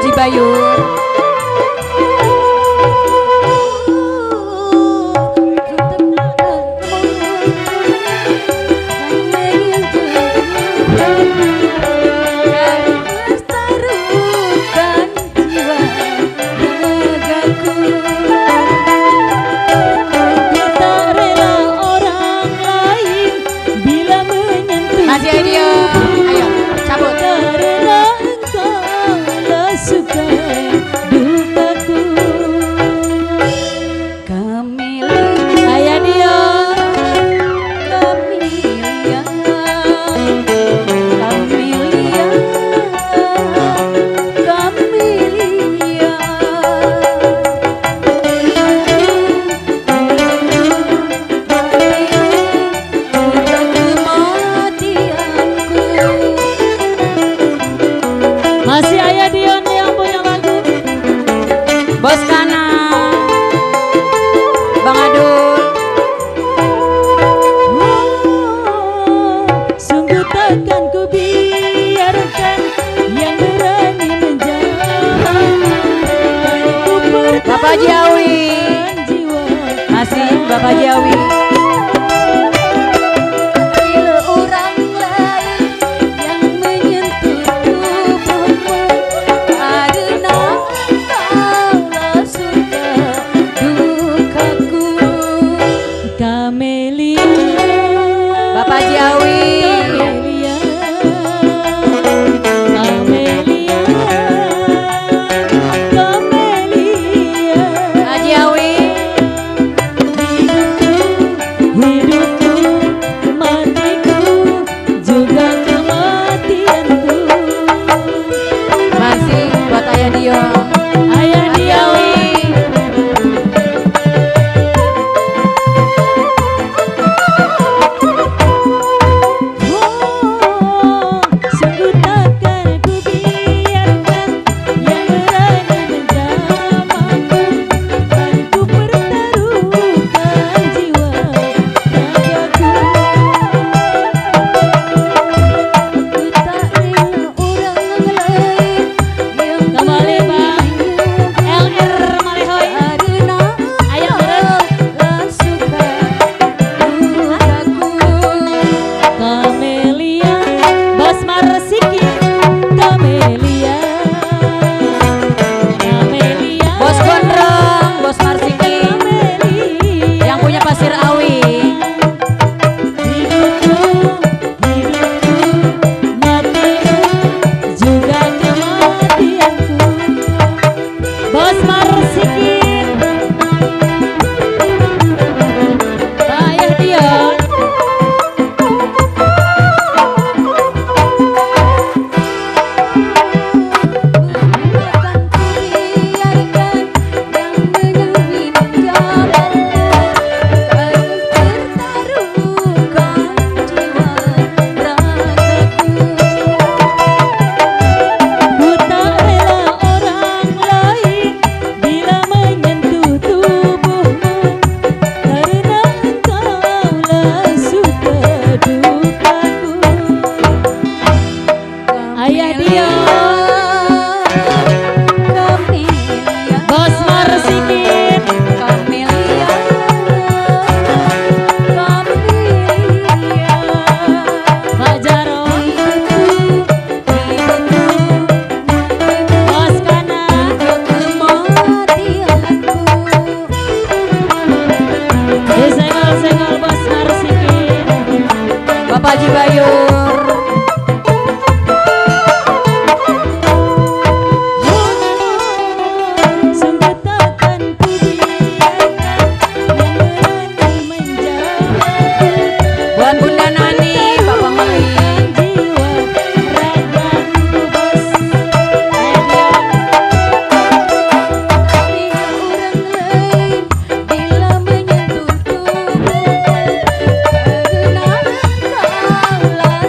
Haji Bayur. Masih Adio, ayo cabut. Ayah dia. Masih Ayah Dion yang punya lagu. Bos Kana, Bang Adul. Sungguh takkan ku biarkan yang berani menjauh. Bapak Jawi. Masih Bapak Jawi. Orang lain yang menyentuh tubuhmu karena kaulah surga dukaku. Kamelia, Bapak Jawi. Kamelia, Kamelia, Kamelia. Haji Jawi. Hidupku, matiku, juga kematianku. Masih buat Ayah Dio. Ayah Haji dia. Jawi. Sungguh takkan ku biarkan yang berani menjamahku. Dan ku pertaruhkan jiwa ragaku. Ku tak rela orang lain yang Kembali Bang LR Malehoy. karena Ayah kaulah suka dukaku. Kamelia, Bos Marsiki. Kamelia, Kamelia. Bos Gondrong, Bos Marsiki, Kamelia. yang punya Pasir Awi. Hidupku, hidupku, matiku, juga kematianku. Bos Marsiki. Ayah Dion. Bukan ku biarkan yang menyembunyi jalanmu, kan pertaruhkan jiwa ragaku. Ku tak rela orang lain bila menyentuh tubuhmu, karena engkaulah suka dukaku. Ayah dia. Kamelia, Bos Marsikin. Kamelia, Kamelia. Pak Jaro. Bos Kana. Disenggol-senggol Bos Marsikin. Bapak Haji Bayur. Sungguh takkan ku biarkan yang berani menjauhku. Buat Bunda Nani, Bapak Meli. Jiwa ragaku Bos. Ayah Bila orang lain bila menyentuh tubuhmu, karena kaulah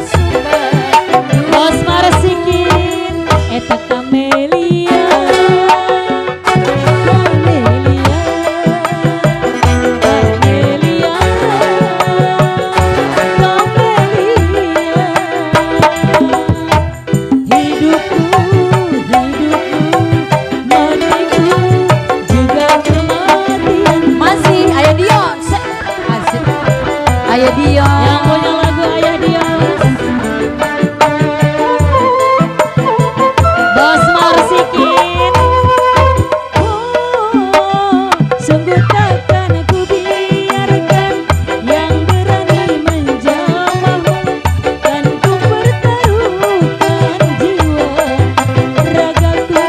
Dion. Yang punya lagu Ayah Dion. Bos Marsikin. Sungguh takkan aku biarkan yang berani menjamahmu, kan ku pertaruhkan jiwa ragaku.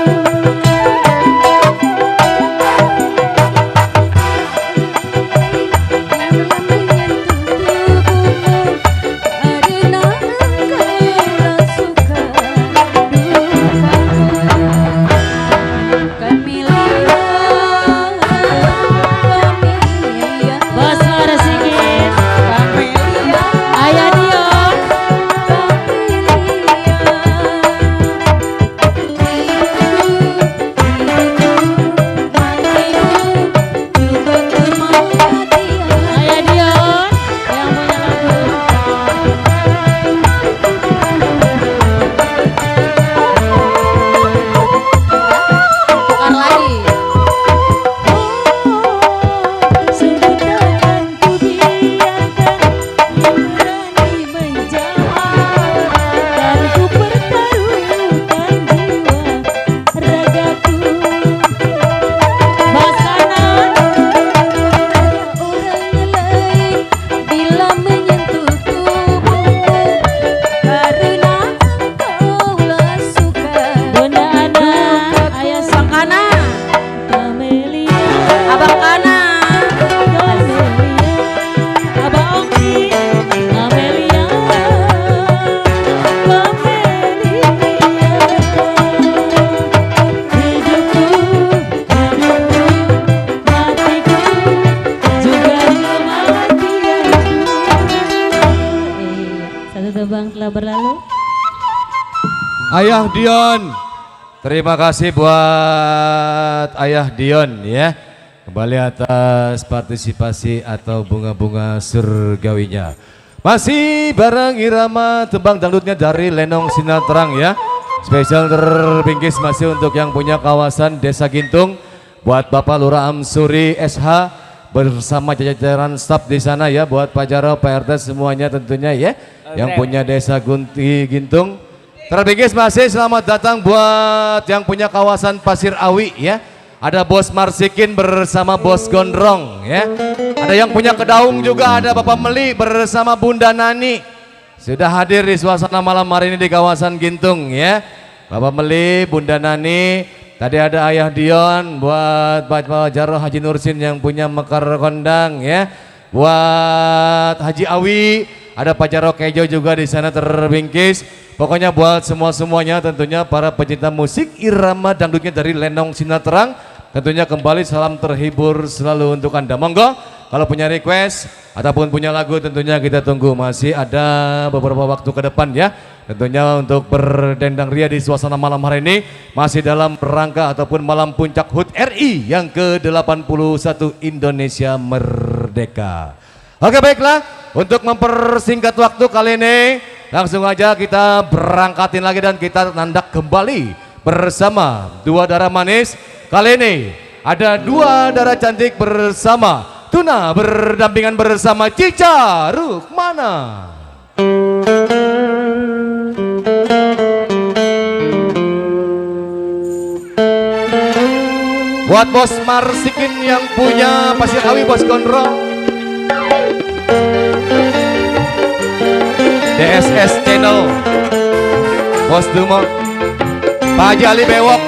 Bos Marsikin, Ayah Dion. Ayah Dion yang punya lagu. Tukar lagi. Sungguh takkan ku biarkan yang berani menjamah, dan ku pertaruhkan jiwa ragaku. Bos Kanan. Orang lain bila menyentuh tubuhmu, karena engkaulah suka. Bunda Ana, Ayah Sang Ana, Kamelia, Abang Kana, Kamelia, Abang Ongki, Kamelia, Kamelia. Hidupku, matiku, juga kematianku. Satu tebang telah berlalu. Ayah Dion. Terima kasih buat Ayah Dion ya. Kembali atas partisipasi atau bunga-bunga surgawinya. Masih bareng irama tembang dangdutnya dari Lenong Sinatrang ya. Spesial terbingkis masih untuk yang punya kawasan Desa Gintung. Buat Bapak Lurah Amsuri SH bersama jajaran staf di sana ya. Buat Pak Jaro, Pak RT semuanya tentunya ya. Yang punya Desa Gintung. Terbingkis masih selamat datang buat yang punya kawasan Pasir Awi ya. Ada Bos Marsikin bersama Bos Gondrong ya. Ada yang punya Kedaung juga, ada Bapak Meli bersama Bunda Nani. Sudah hadir di suasana malam hari ini di kawasan Gintung ya. Bapak Meli, Bunda Nani. Tadi ada Ayah Dion buat Bapak Jarro Haji Nursin yang punya Mekar Kondang ya. Buat Haji Awi, ada Pak Jarro Kejo juga di sana terbingkis. Pokoknya buat semuanya tentunya para pecinta musik irama dangdutnya dari Lenong Sinatrang, tentunya kembali salam terhibur selalu untuk Anda. Monggo kalau punya request ataupun punya lagu tentunya kita tunggu, masih ada beberapa waktu ke depan ya. Tentunya untuk berdendang ria di suasana malam hari ini masih dalam rangka ataupun malam puncak HUT RI yang ke-81 Indonesia Merdeka. Oke baiklah, untuk mempersingkat waktu kali ini langsung aja kita berangkatin lagi dan kita nandak kembali bersama dua darah manis. Kali ini ada dua darah cantik bersama Tuna berdampingan bersama Cica Rukmana. Buat Bos Marsikin yang punya Pasir Awi, Bos Gondrong, DSS Channel, Bos Dumo, Pak Jali Bewok.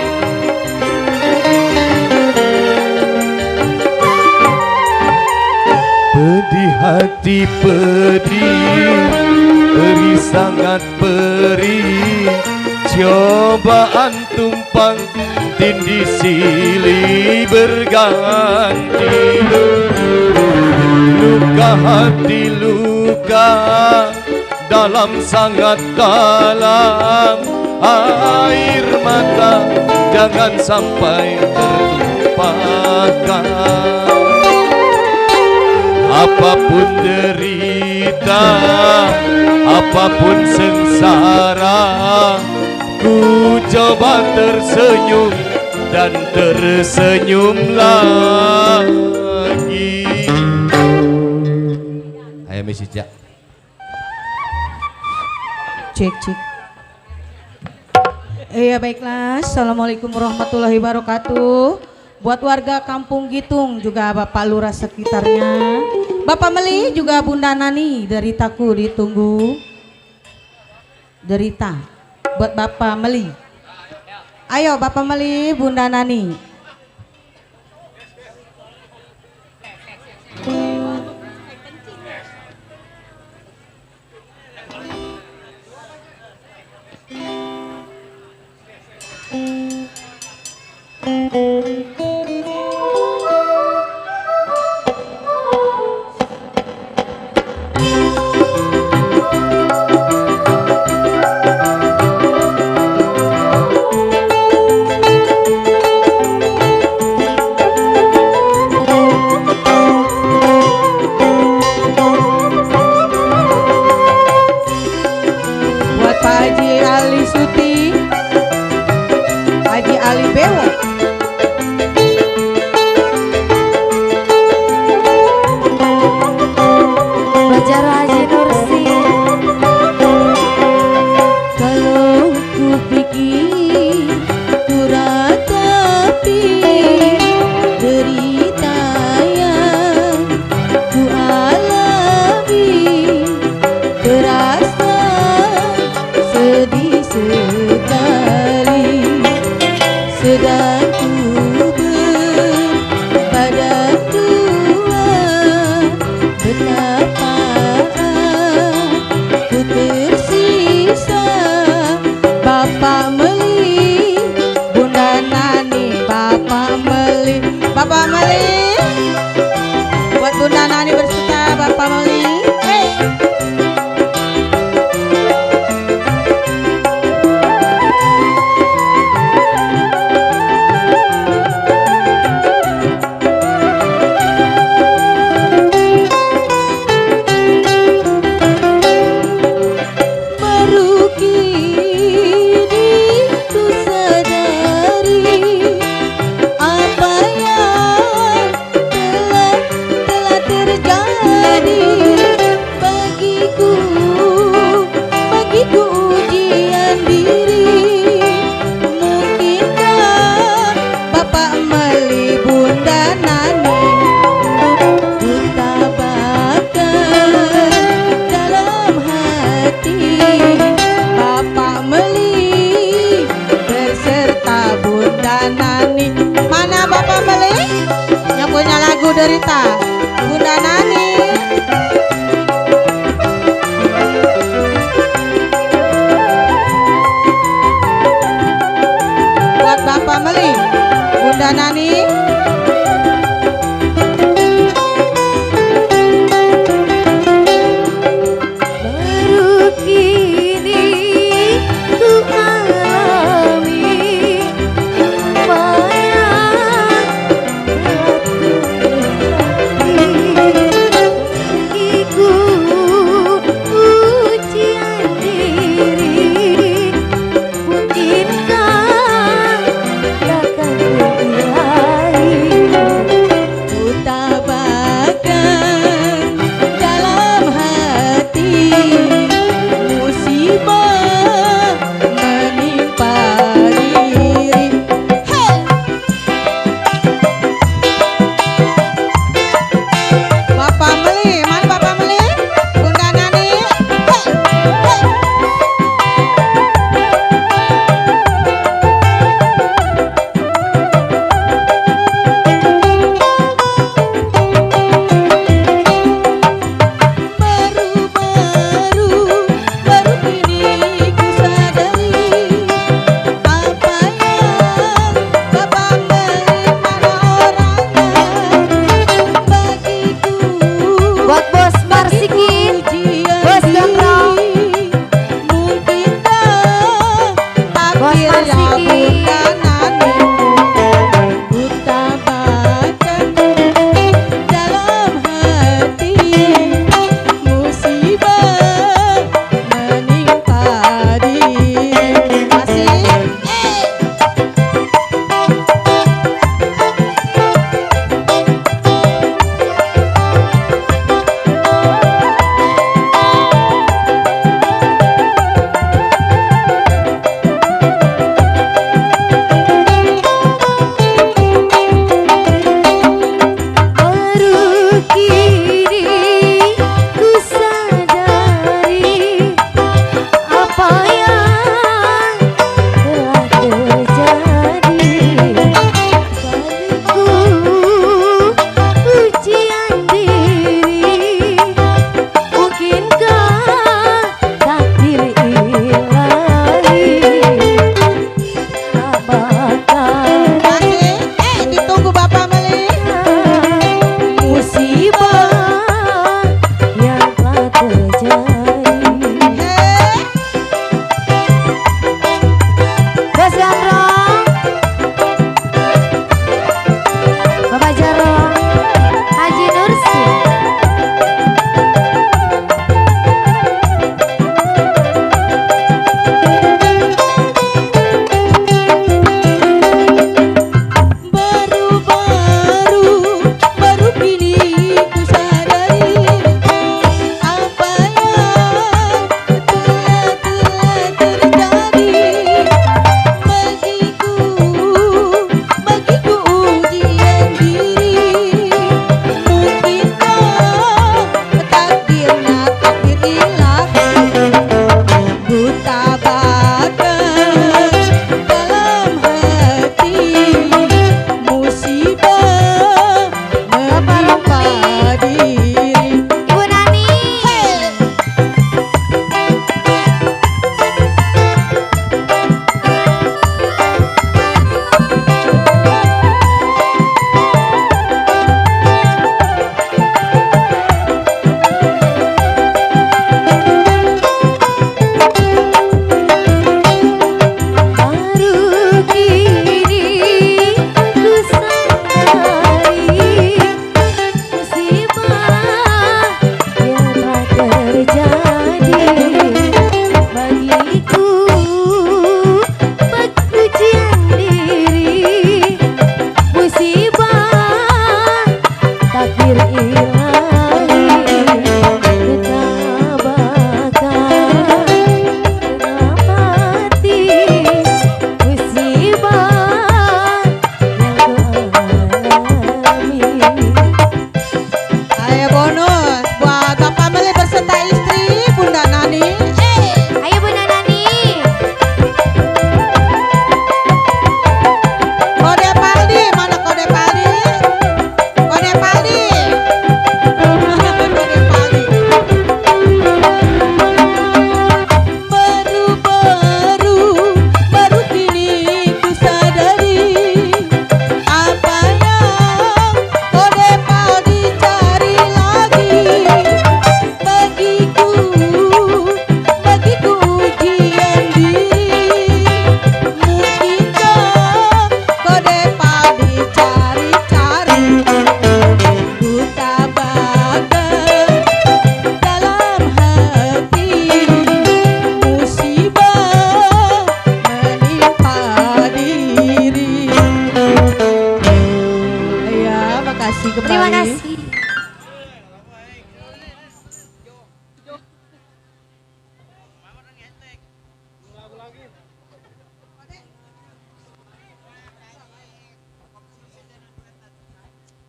Pedih hati pedih sangat perih, cobaan tumpang tindih silih berganti, luka hati luka dalam sangat dalam, air mata jangan sampai tertumpahkan. Apapun derita, apapun sengsara, ku coba tersenyum dan tersenyum lagi. Ayo Miss Cica. Cek cek. Iya baiklah, assalamualaikum warahmatullahi wabarakatuh. Buat warga Kampung Gitung juga Bapak Lurah sekitarnya, Bapak Meli juga Bunda Nani, deritaku ditunggu. Derita buat Bapak Meli. Ayo Bapak Meli, Bunda Nani. Buat Pak Haji Ali Suti, Haji Ali Bewo. Bajar Haji Nursi. Kalau ku pikir ku ratapi derita yang ku alami, terasa sedih sekali. Sedang ku berbadan dua, betapa ku tersisa. Bapak Meli, Bunda Nani, Bapak Meli, Bapak Meli, buat Bunda Nani berserta Bapak Meli. Hey.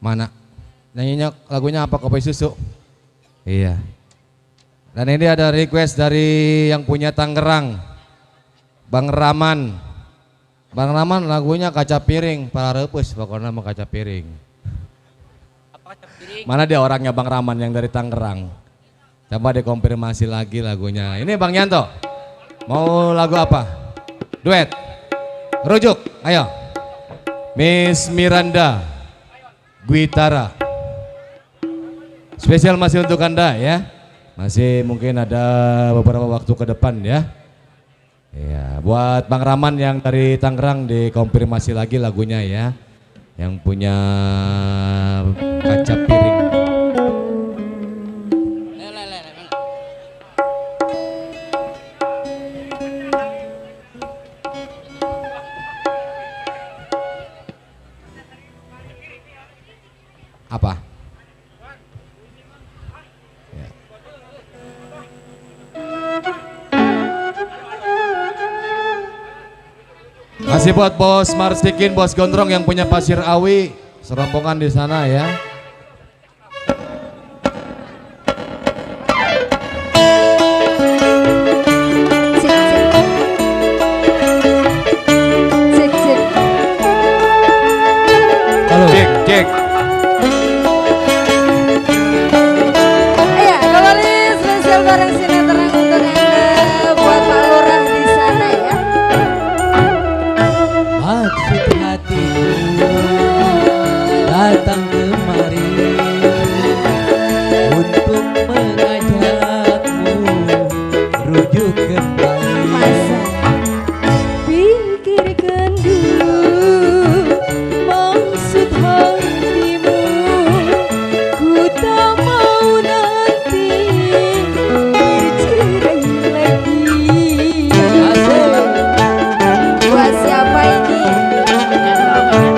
Mana? Nyanyinya lagunya apa? Kopi susu? Iya. Dan ini ada request dari yang punya Tangerang, Bang Raman. Bang Raman lagunya Kaca Piring, para repus pokoknya mau kaca piring. Mana dia orangnya Bang Raman yang dari Tangerang? Coba dikonfirmasi lagi lagunya. Ini Bang Yanto, mau lagu apa? Duet, rujuk, ayo. Miss Miranda, Guitara. Spesial masih untuk Anda ya. Masih mungkin ada beberapa waktu ke depan ya. Ya, buat Bang Raman yang dari Tangerang dikonfirmasi lagi lagunya ya. Yang punya Kaca Piring. Apa? Ya. Masih buat Bos Marsikin, Bos Gondrong yang punya Pasir Awi, serombongan di sana ya. Cek, cek. Halo. Cek, cek. Iya, kembali spesial bareng sinetron untuk Anda buat Pak Lurah di sana ya. Maksud hatiku datang kemari untuk mengajakmu rujuk kembali. Masa pikirkan dulu maksud hatimu, ku tak mau nanti bercerai lagi. Buat siapa ini?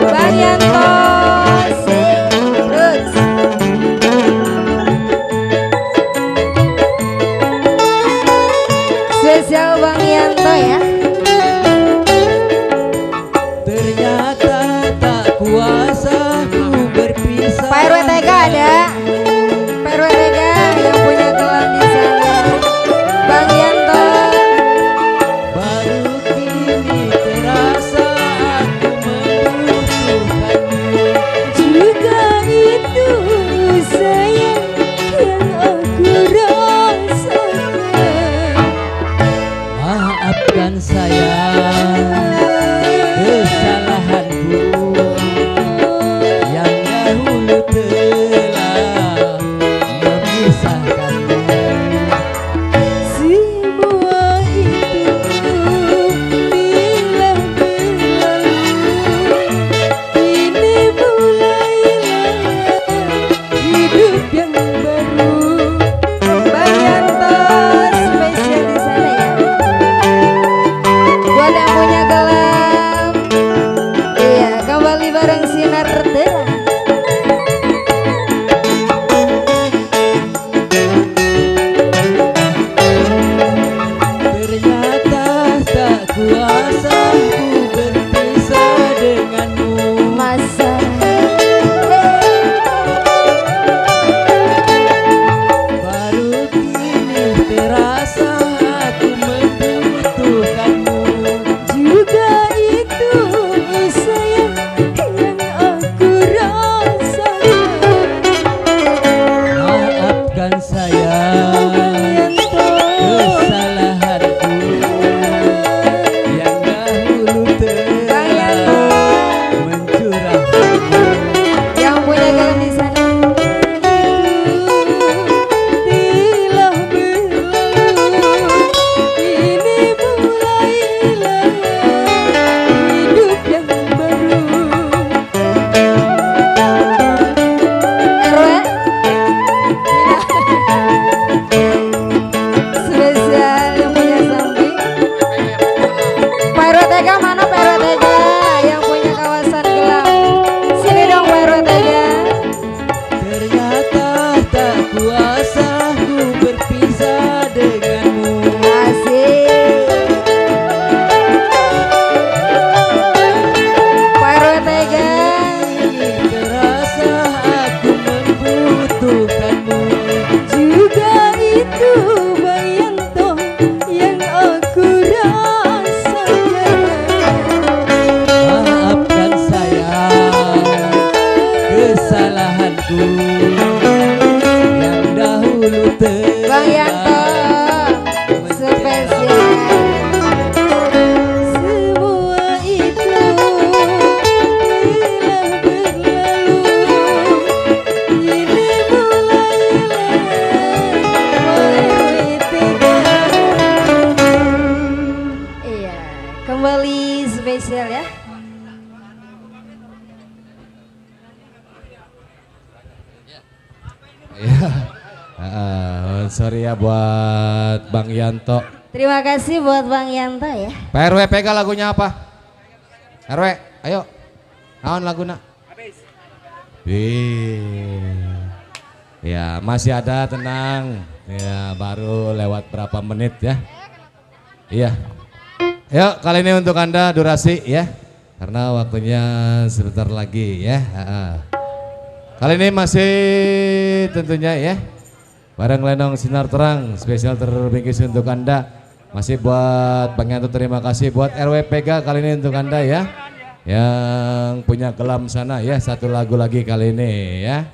Bang Yanto, Roots. Spesial Bang Yanto ya. Ternyata tak kuasa ku berpisah. Pak RW Tega ada. Pak RW Tega yang punya kelam di sana. Bang Yanto. Baru kini terasa aku membutuhkanmu. Juga itu sayang yang aku rasakan. Maafkan saya kesalahanku yang dahulu telah memisahkanmu. Semua itu bila berlalu, kini mulailah hidup yang baru. Bang Yanto spesial di sana ya. Buat yang punya gelam, iya kembali bareng sinar terang. Ternyata tak kuasa ku berpisah denganmu. Masa Baru kini terasa aku membutuhkanmu. juga itu sayang yang aku rasakan. Maafkan saya kesalahanku yang dahulu telah mencurahkanmu. Yang punya gelam di sana. Telah berlalu, kini mulailah hidup yang baru. RW, hulu Bang Yanto spesial. Semua itu telah berlalu, kini mulai tega. Iya, kembali spesial ya. Sorry ya buat Bang Yanto. Terima kasih buat Bang Yanto ya. Pak RW pegang lagunya apa? RW, ayo. Naon laguna? Ya masih ada, tenang. Ya baru lewat berapa menit ya. Iya. Yuk kali ini untuk Anda durasi ya. Karena waktunya sebentar lagi ya. Kali ini masih tentunya ya. Bareng Lenong Sinar Terang spesial terbingkis untuk Anda. Masih buat Bang Yanto, terima kasih. Buat RW Pega kali ini untuk Anda ya. Yang punya gelam sana ya, satu lagu lagi kali ini ya.